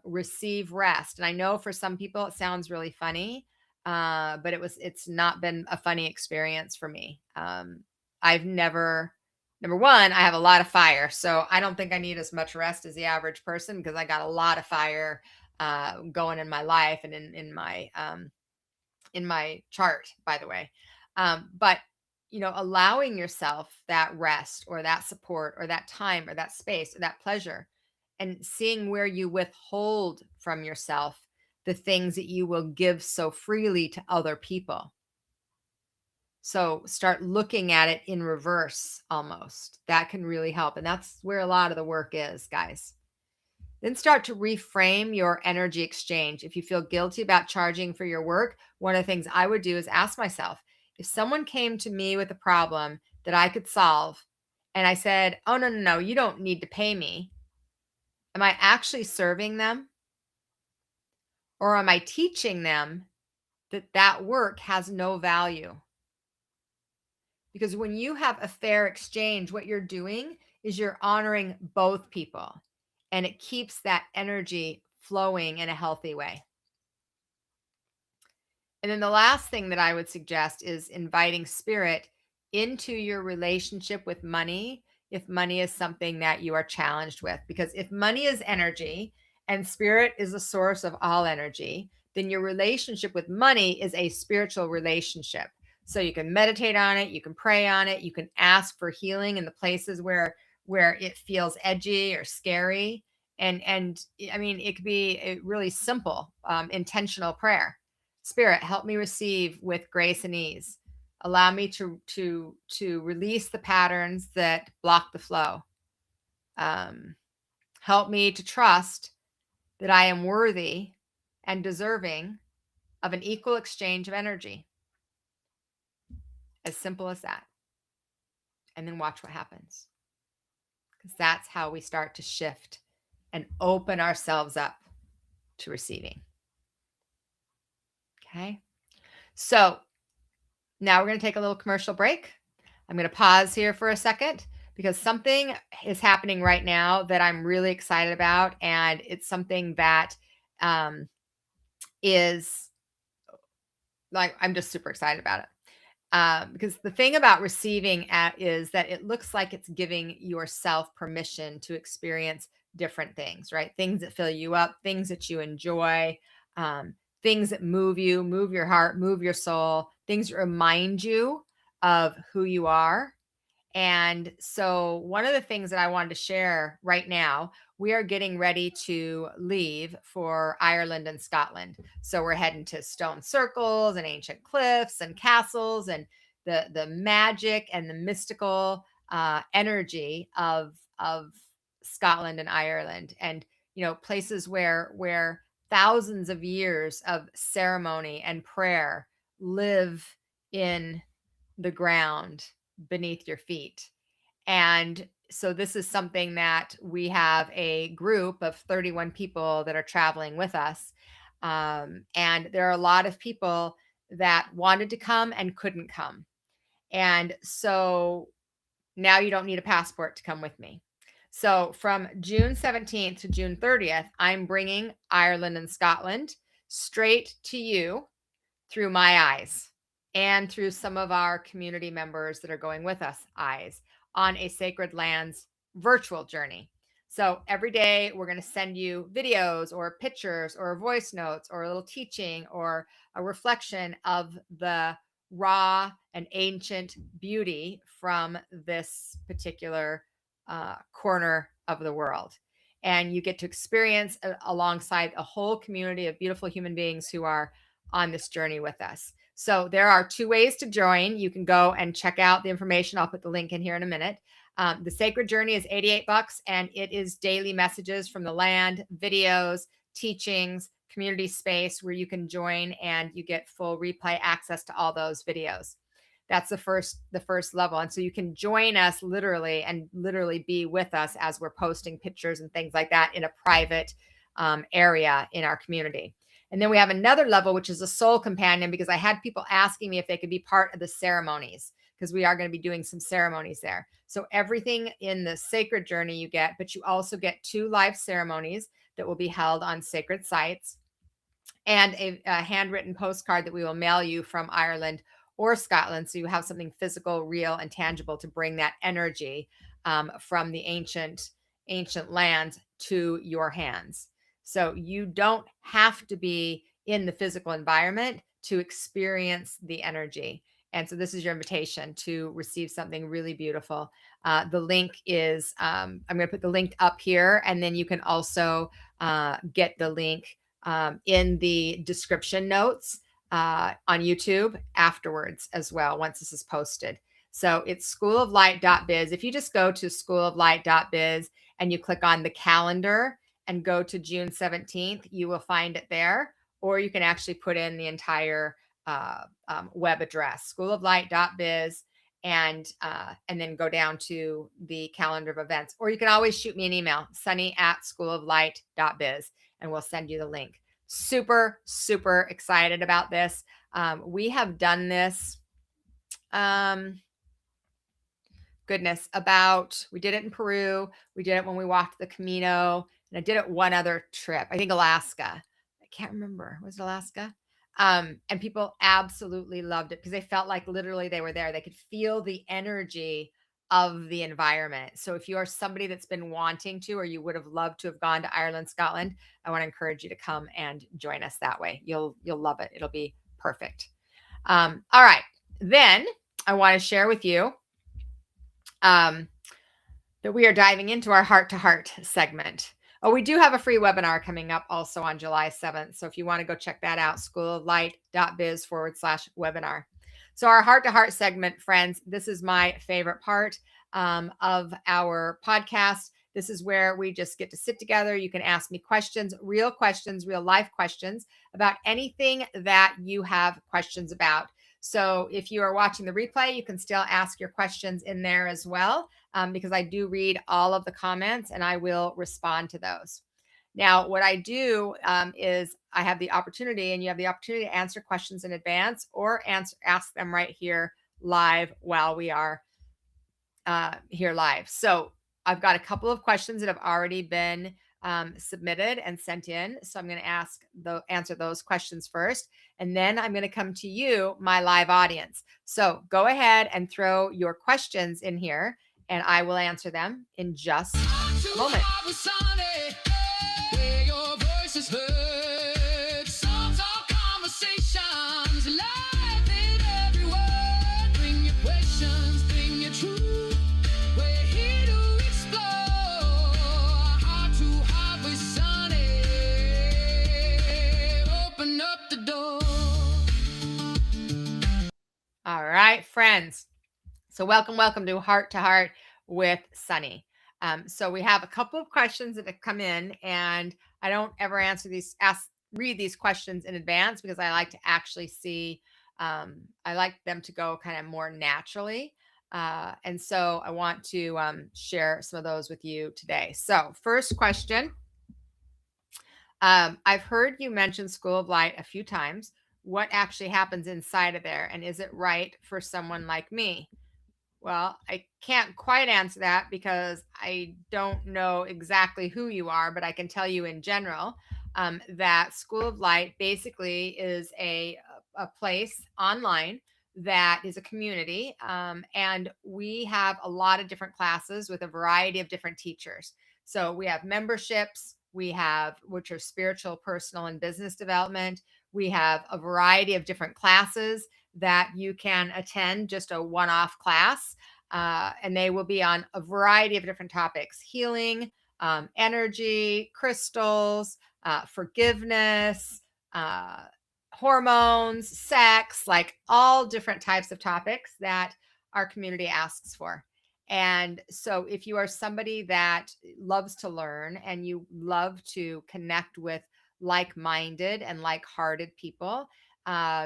receive rest. And I know for some people it sounds really funny, but it's not been a funny experience for me. I've never, number one, I have a lot of fire, so I don't think I need as much rest as the average person, because I got a lot of fire going in my life and in my chart, by the way. But allowing yourself that rest or that support or that time or that space or that pleasure, and seeing where you withhold from yourself the things that you will give so freely to other people. So start looking at it in reverse almost. That can really help. And that's where a lot of the work is, guys. Then start to reframe your energy exchange. If you feel guilty about charging for your work, one of the things I would do is ask myself, if someone came to me with a problem that I could solve, and I said, oh, no, no, no, you don't need to pay me, am I actually serving them? Or am I teaching them that that work has no value? Because when you have a fair exchange, what you're doing is you're honoring both people, and it keeps that energy flowing in a healthy way. And then the last thing that I would suggest is inviting spirit into your relationship with money, if money is something that you are challenged with. Because if money is energy and spirit is the source of all energy, then your relationship with money is a spiritual relationship. So you can meditate on it, you can pray on it, you can ask for healing in the places where it feels edgy or scary. And I mean, it could be a really simple, intentional prayer. Spirit, help me receive with grace and ease. Allow me to release the patterns that block the flow. Help me to trust that I am worthy and deserving of an equal exchange of energy. As simple as that. And then watch what happens. Because that's how we start to shift and open ourselves up to receiving. Okay. So now we're going to take a little commercial break. I'm going to pause here for a second, because something is happening right now that I'm really excited about. And it's something that is like, I'm just super excited about it. Because the thing about receiving is that it looks like it's giving yourself permission to experience different things, right? Things that fill you up, things that you enjoy, things that move you, move your heart, move your soul, things that remind you of who you are. And so, one of the things that I wanted to share right now, we are getting ready to leave for Ireland and Scotland. So, we're heading to stone circles and ancient cliffs and castles and the magic and the mystical energy of Scotland and Ireland, and places where thousands of years of ceremony and prayer live in the ground beneath your feet. And so this is something that we have a group of 31 people that are traveling with us. And there are a lot of people that wanted to come and couldn't come. And so now you don't need a passport to come with me. So from June 17th to June 30th, I'm bringing Ireland and Scotland straight to you through my eyes and through some of our community members that are going with us eyes on a Sacred Lands virtual journey. So every day we're going to send you videos or pictures or voice notes or a little teaching or a reflection of the raw and ancient beauty from this particular corner of the world. And you get to experience alongside a whole community of beautiful human beings who are on this journey with us. So there are two ways to join. You can go and check out the information. I'll put the link in here in a minute. The Sacred Journey is $88, and it is daily messages from the land, videos, teachings, community space where you can join, and you get full replay access to all those videos. That's the first level. And so you can join us literally be with us as we're posting pictures and things like that in a private area in our community. And then we have another level, which is a soul companion, because I had people asking me if they could be part of the ceremonies, because we are going to be doing some ceremonies there. So everything in the Sacred Journey you get, but you also get 2 live ceremonies that will be held on sacred sites, and a handwritten postcard that we will mail you from Ireland or Scotland. So you have something physical, real, and tangible to bring that energy from the ancient lands to your hands. So you don't have to be in the physical environment to experience the energy. And so this is your invitation to receive something really beautiful. The link is, I'm going to put the link up here, and then you can also get the link in the description notes on YouTube afterwards as well, once this is posted. So it's schooloflight.biz. If you just go to schooloflight.biz and you click on the calendar and go to June 17th, you will find it there. Or you can actually put in the entire web address, schooloflight.biz, and then go down to the calendar of events. Or you can always shoot me an email, sunny@schooloflight.biz, and we'll send you the link. Super, super excited about this. We have done this, we did it in Peru. We did it when we walked the Camino, and I did it one other trip, I think Alaska. I can't remember. Was it Alaska? And people absolutely loved it because they felt like literally they were there. They could feel the energy of the environment. So if you are somebody that's been wanting to, or you would have loved to have gone to Ireland, Scotland, I want to encourage you to come and join us that way. You'll love it. It'll be perfect. All right. Then I want to share with you that we are diving into our heart-to-heart segment. Oh, we do have a free webinar coming up also on July 7th. So if you want to go check that out, schooloflight.biz/webinar. So our heart-to-heart segment, friends, this is my favorite part of our podcast. This is where we just get to sit together. You can ask me questions, real life questions about anything that you have questions about. So if you are watching the replay, you can still ask your questions in there as well, because I do read all of the comments and I will respond to those. Now, what I do is I have the opportunity, and you have the opportunity to answer questions in advance or ask them right here live while we are here live. So I've got a couple of questions that have already been submitted and sent in. So I'm going to answer those questions first, and then I'm going to come to you, my live audience. So go ahead and throw your questions in here, and I will answer them in just a moment. friends. So, welcome to Heart with Sunny. So, we have a couple of questions that have come in, and I don't ever read these questions in advance because I like to actually see, I like them to go kind of more naturally. And so, I want to share some of those with you today. So, first question. I've heard you mention School of Light a few times. What actually happens inside of there? And is it right for someone like me? Well, I can't quite answer that because I don't know exactly who you are, but I can tell you in general that School of Light basically is a place online that is a community. And we have a lot of different classes with a variety of different teachers. So we have memberships, we have which are spiritual, personal, and business development. We have a variety of different classes that you can attend, just a one off class. And they will be on a variety of different topics: healing, energy, crystals, forgiveness, uh, hormones, sex, like all different types of topics that our community asks for. And so, if you are somebody that loves to learn and you love to connect with like minded and like hearted people,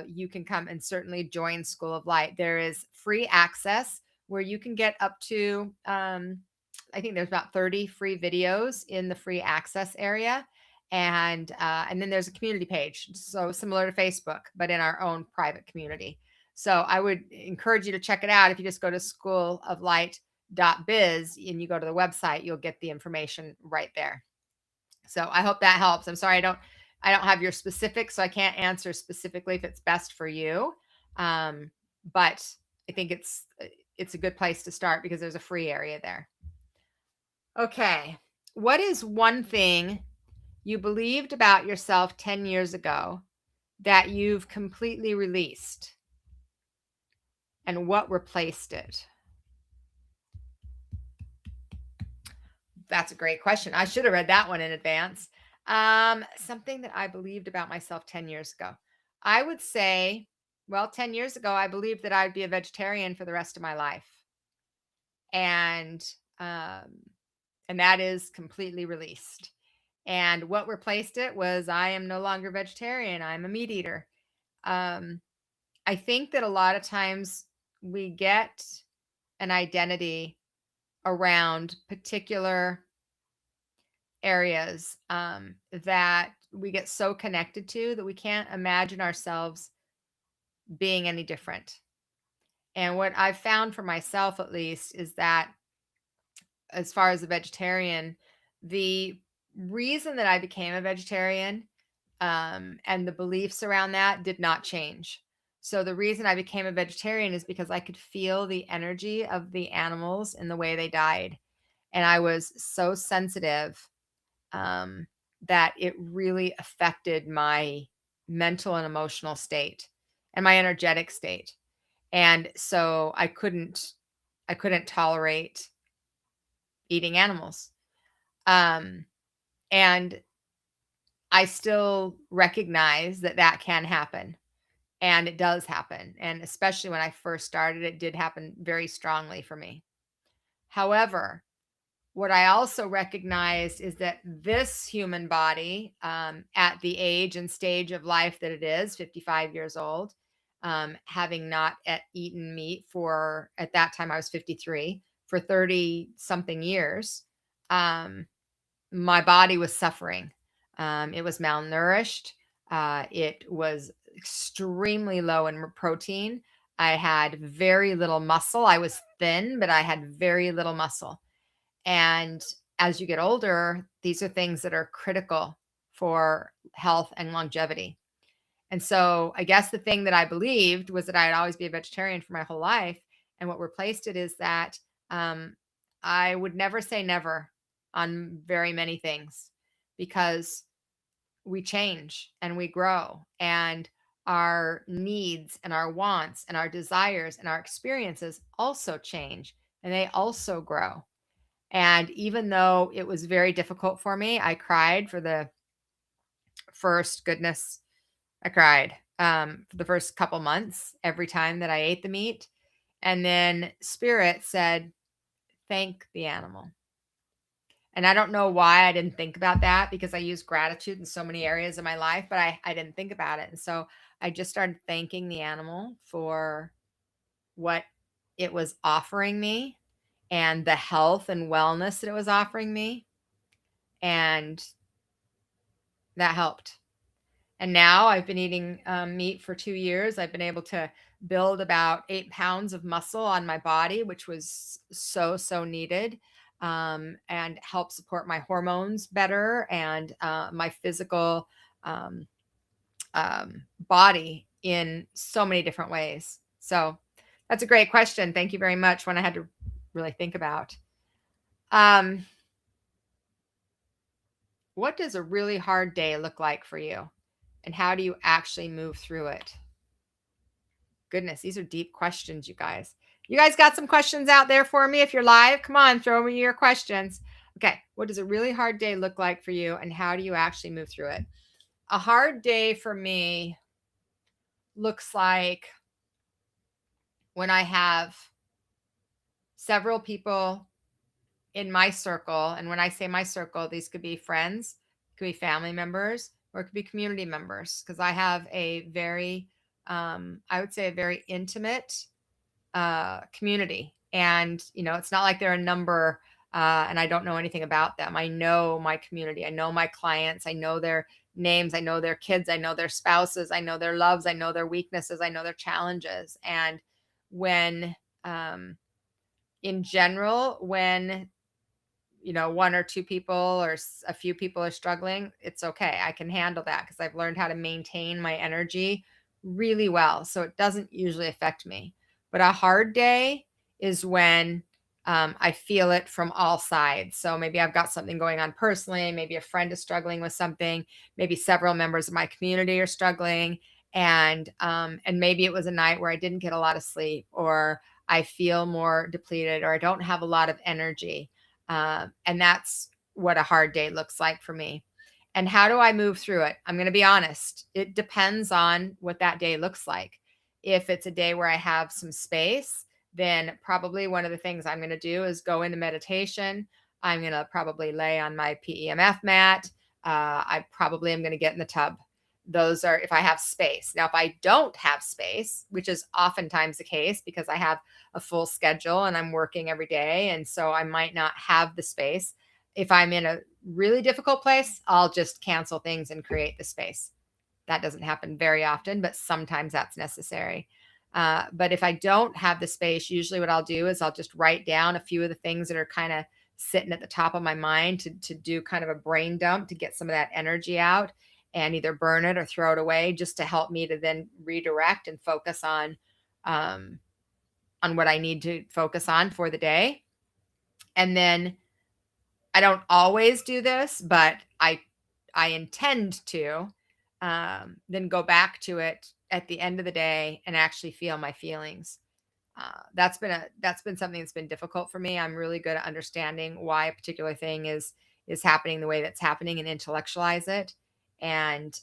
you can come and certainly join School of Light. There is free access where you can get up to, I think there's about 30 free videos in the free access area. And then there's a community page. So similar to Facebook, but in our own private community. So I would encourage you to check it out. If you just go to schooloflight.biz and you go to the website, you'll get the information right there. So I hope that helps. I'm sorry I don't have your specifics, so I can't answer specifically if it's best for you. But I think it's a good place to start because there's a free area there. Okay. What is one thing you believed about yourself 10 years ago that you've completely released? And what replaced it? That's a great question. I should have read that one in advance. Something that I believed about myself 10 years ago. I would say, well, 10 years ago, I believed that I'd be a vegetarian for the rest of my life. And um, and that is completely released. And what replaced it was I am no longer vegetarian. I'm a meat eater. Um, I think that a lot of times we get an identity around particular areas that we get so connected to that we can't imagine ourselves being any different. And what I've found for myself, at least, is that as far as a vegetarian, the reason that I became a vegetarian and the beliefs around that did not change. So the reason I became a vegetarian is because I could feel the energy of the animals in the way they died. And I was so sensitive um, that it really affected my mental and emotional state and my energetic state. And so I couldn't tolerate eating animals. Um, and I still recognize that that can happen, and it does happen. And especially when I first started, it did happen very strongly for me. However, what I also recognized is that this human body, at the age and stage of life that it is, 55 years old, having not eaten meat for, at that time I was 53, for 30 something years, um, my body was suffering. It was malnourished. It was extremely low in protein. I had very little muscle. I was thin, but I had very little muscle. And as you get older, these are things that are critical for health and longevity. And so I guess the thing that I believed was that I'd always be a vegetarian for my whole life. And what replaced it is that um, I would never say never on very many things because we change and we grow, and our needs and our wants and our desires and our experiences also change and they also grow. And even though it was very difficult for me, I cried for the first, goodness, I cried for the first couple months every time that I ate the meat. And then spirit said, thank the animal. And I don't know why I didn't think about that, because I use gratitude in so many areas of my life, but I didn't think about it. And so I just started thanking the animal for what it was offering me and the health and wellness that it was offering me. And that helped. And now I've been eating meat for 2 years. I've been able to build about 8 pounds of muscle on my body, which was so needed, and help support my hormones better and my physical um, body in so many different ways. So that's a great question. Thank you very much. One I had to really think about. What does a really hard day look like for you? And how do you actually move through it? Goodness, these are deep questions, you guys. You guys got some questions out there for me? If you're live, come on, throw me your questions. Okay, what does a really hard day look like for you, and how do you actually move through it? A hard day for me looks like when I have several people in my circle. And when I say my circle, these could be friends, could be family members, or it could be community members, because I have a very, I would say, a very intimate community. And, it's not like they're a number and I don't know anything about them. I know my community. I know my clients. I know their names. I know their kids. I know their spouses. I know their loves. I know their weaknesses. I know their challenges. And when, in general, when one or two people or a few people are struggling, it's okay. I can handle that because I've learned how to maintain my energy really well. So it doesn't usually affect me. But a hard day is when I feel it from all sides. So maybe I've got something going on personally. Maybe a friend is struggling with something. Maybe several members of my community are struggling. And maybe it was a night where I didn't get a lot of sleep, or I feel more depleted, or I don't have a lot of energy. And that's what a hard day looks like for me. And how do I move through it? I'm going to be honest. It depends on what that day looks like. If it's a day where I have some space, then probably one of the things I'm going to do is go into meditation. I'm going to probably lay on my PEMF mat. I probably am going to get in the tub. Those are if I have space. Now, if I don't have space, which is oftentimes the case because I have a full schedule and I'm working every day, and so I might not have the space. If I'm in a really difficult place, I'll just cancel things and create the space. That doesn't happen very often, but sometimes that's necessary. But if I don't have the space, usually what I'll do is I'll just write down a few of the things that are kind of sitting at the top of my mind to do kind of a brain dump to get some of that energy out and either burn it or throw it away, just to help me to then redirect and focus on what I need to focus on for the day. And then I don't always do this, but I intend to then go back to it at the end of the day and actually feel my feelings. That's been something that's been difficult for me. I'm really good at understanding why a particular thing is happening the way that's happening and intellectualize it. And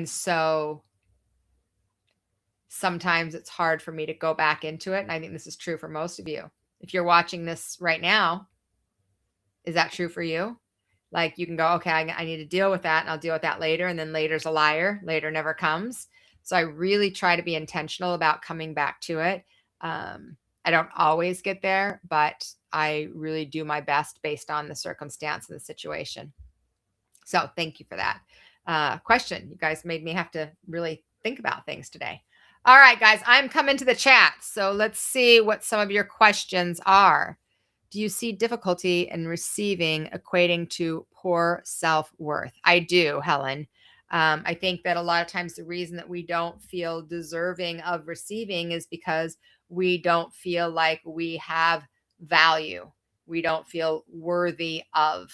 so sometimes it's hard for me to go back into it. And I think this is true for most of you. If you're watching this right now, is that true for you? Like you can go, okay, I need to deal with that and I'll deal with that later. And then later's a liar. Later never comes. So I really try to be intentional about coming back to it. I don't always get there, but I really do my best based on the circumstance and the situation. So thank you for that question. You guys made me have to really think about things today. All right, guys, I'm coming to the chat. So let's see what some of your questions are. Do you see difficulty in receiving equating to poor self-worth? I do, Helen. I think that a lot of times the reason that we don't feel deserving of receiving is because we don't feel like we have value. We don't feel worthy of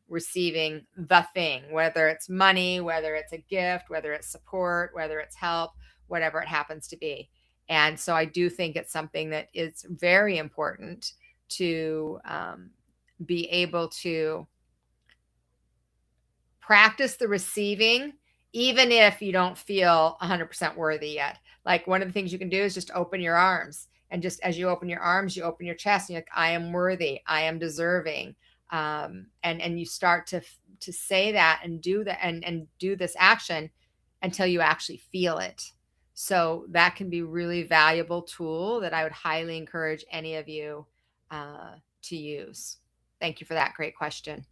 receiving the thing, whether it's money, whether it's a gift, whether it's support, whether it's help, whatever it happens to be. And so I do think it's something that is very important to be able to practice the receiving, even if you don't feel 100% worthy yet. Like one of the things you can do is just open your arms. And just as you open your arms, you open your chest, and you're like, I am worthy, I am deserving. And you start to say that and do that and do this action until you actually feel it. So that can be really valuable tool that I would highly encourage any of you to use. Thank you for that great question.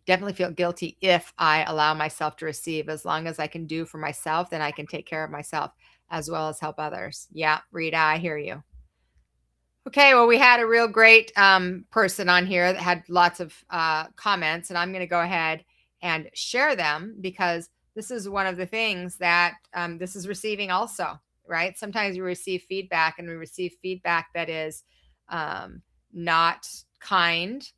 Definitely feel guilty if I allow myself to receive. As long as I can do for myself, then I can take care of myself as well as help others. Yeah, Rita, I hear you. Okay, well, we had a real great person on here that had lots of comments, and I'm going to go ahead and share them because this is one of the things that this is receiving also, right? Sometimes we receive feedback, and we receive feedback that is not kind,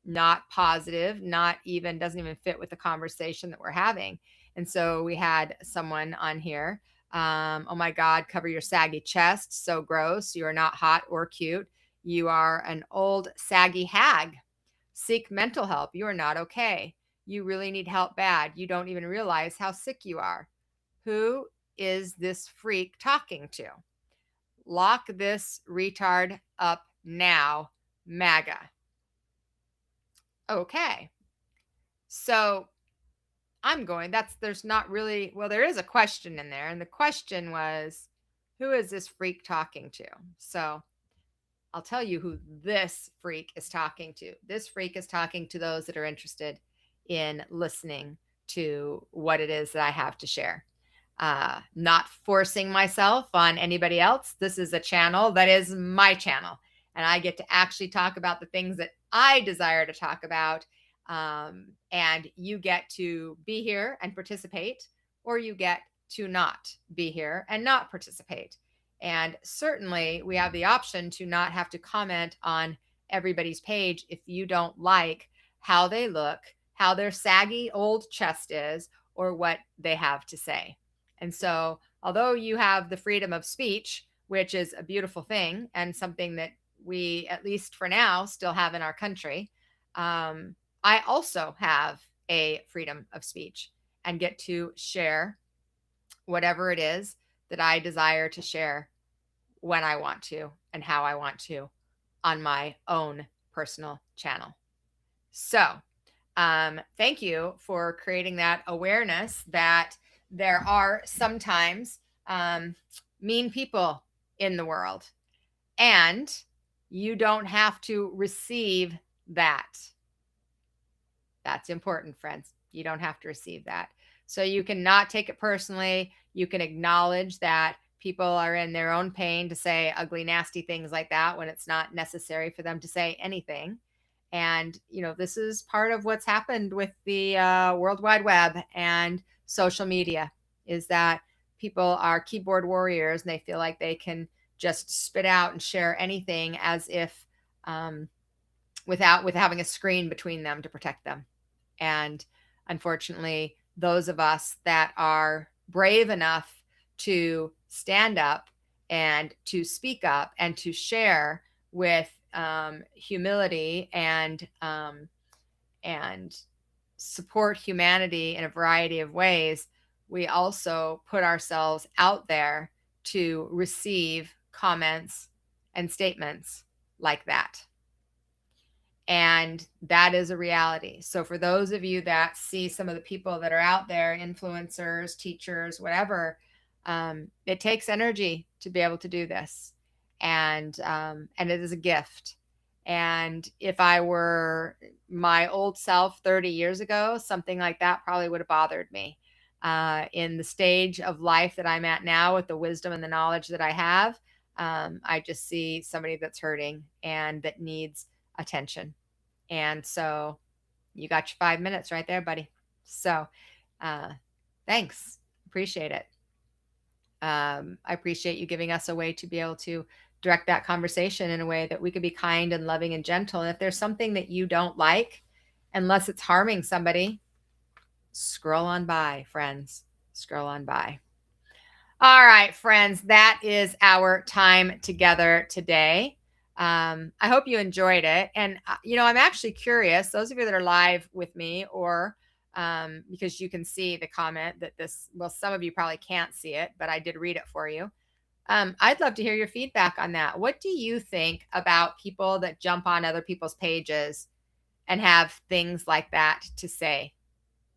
not positive, not even doesn't even fit with the conversation that we're having. And so we had someone on here. Oh my God, cover your saggy chest. So gross. You are not hot or cute. You are an old saggy hag. Seek mental help. You are not okay. You really need help bad. You don't even realize how sick you are. Who is this freak talking to? Lock this retard up now, MAGA. Okay. So there's not really, well, there is a question in there. And the question was, who is this freak talking to? So I'll tell you who this freak is talking to. This freak is talking to those that are interested in listening to what it is that I have to share. Not forcing myself on anybody else. This is a channel that is my channel. And I get to actually talk about the things that I desire to talk about. And you get to be here and participate, or you get to not be here and not participate. And certainly we have the option to not have to comment on everybody's page if you don't like how they look, how their saggy old chest is, or what they have to say. And so, although you have the freedom of speech, which is a beautiful thing and something that we, at least for now, still have in our country, I also have a freedom of speech and get to share whatever it is that I desire to share when I want to and how I want to on my own personal channel. So, thank you for creating that awareness that there are sometimes mean people in the world, and you don't have to receive that. That's important, friends. You don't have to receive that. So you can not take it personally. You can acknowledge that people are in their own pain to say ugly, nasty things like that when it's not necessary for them to say anything. And, this is part of what's happened with the World Wide Web and social media, is that people are keyboard warriors and they feel like they can just spit out and share anything as if with having a screen between them to protect them. And unfortunately, those of us that are brave enough to stand up and to speak up and to share with humility and support humanity in a variety of ways, we also put ourselves out there to receive comments and statements like that. And that is a reality. So for those of you that see some of the people that are out there, influencers, teachers, whatever, it takes energy to be able to do this. And it is a gift. And if I were my old self 30 years ago, something like that probably would have bothered me. In the stage of life that I'm at now, with the wisdom and the knowledge that I have, I just see somebody that's hurting and that needs attention. And so you got your 5 minutes right there, buddy. So thanks. Appreciate it. I appreciate you giving us a way to be able to direct that conversation in a way that we could be kind and loving and gentle. And if there's something that you don't like, unless it's harming somebody, scroll on by, friends. Scroll on by. All right, friends, that is our time together today. I hope you enjoyed it. And, I'm actually curious, those of you that are live with me or because you can see the comment that well, some of you probably can't see it, but I did read it for you. I'd love to hear your feedback on that. What do you think about people that jump on other people's pages and have things like that to say?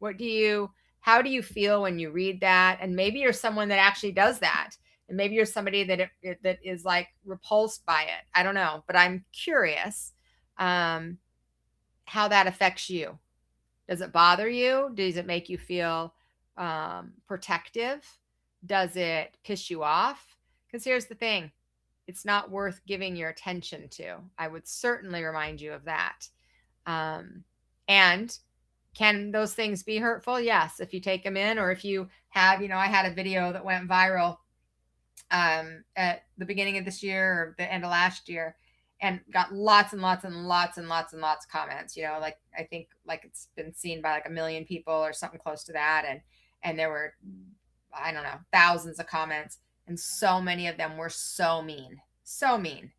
How do you feel when you read that? And maybe you're someone that actually does that. And maybe you're somebody that is like repulsed by it. I don't know, but I'm curious how that affects you. Does it bother you? Does it make you feel protective? Does it piss you off? Because here's the thing, it's not worth giving your attention to. I would certainly remind you of that. And can those things be hurtful? Yes, if you take them in, or if you have, I had a video that went viral at the beginning of this year or the end of last year, and got lots and lots and lots and lots and lots of comments. Like I think like it's been seen by like 1 million people or something close to that, and there were, I don't know, thousands of comments, and so many of them were so mean, so mean.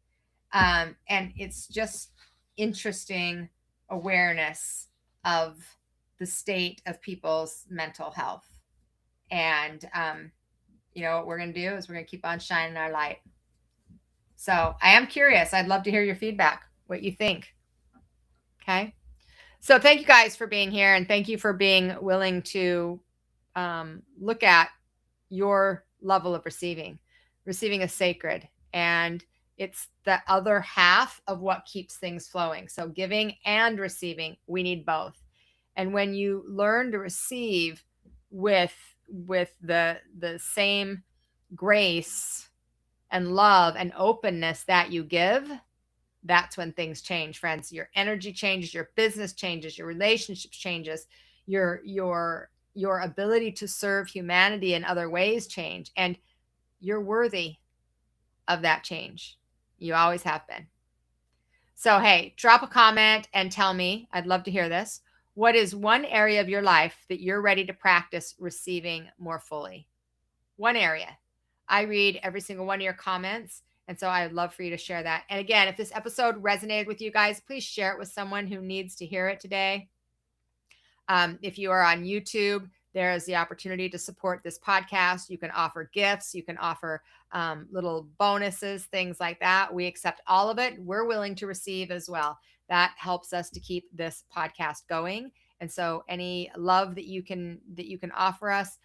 And it's just interesting awareness of the state of people's mental health. And what we're going to do is we're going to keep on shining our light. So I am curious. I'd love to hear your feedback, what you think. Okay. So thank you guys for being here, and thank you for being willing to look at your level of receiving. Receiving is sacred, and it's the other half of what keeps things flowing. So giving and receiving, we need both. And when you learn to receive with the same grace and love and openness that you give, that's when things change, friends. Your energy changes, your business changes, your relationships changes, your ability to serve humanity in other ways change, and you're worthy of that change. You always have been. So, hey, drop a comment and tell me, I'd love to hear this. What is one area of your life that you're ready to practice receiving more fully? One area. I read every single one of your comments, and so I'd love for you to share that. And again, if this episode resonated with you guys, please share it with someone who needs to hear it today. If you are on YouTube, there is the opportunity to support this podcast. You can offer gifts. You can offer little bonuses, things like that. We accept all of it. We're willing to receive as well. That helps us to keep this podcast going. And so any love that you can offer us,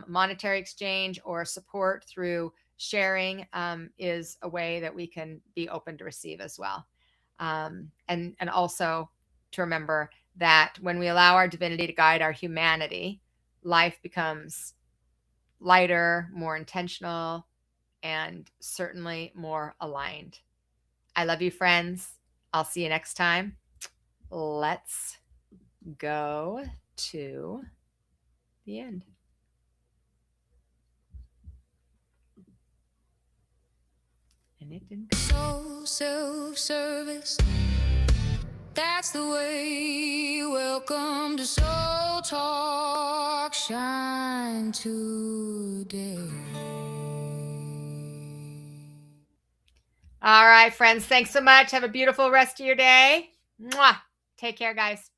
monetary exchange or support through sharing, is a way that we can be open to receive as well. And also to remember that when we allow our divinity to guide our humanity, life becomes lighter, more intentional, and certainly more aligned. I love you, friends. I'll see you next time. Let's go to the end. And it didn't. So self-service. That's the way. Welcome to Soul Talk. Shine today. All right, friends. Thanks so much. Have a beautiful rest of your day. Mwah. Take care, guys.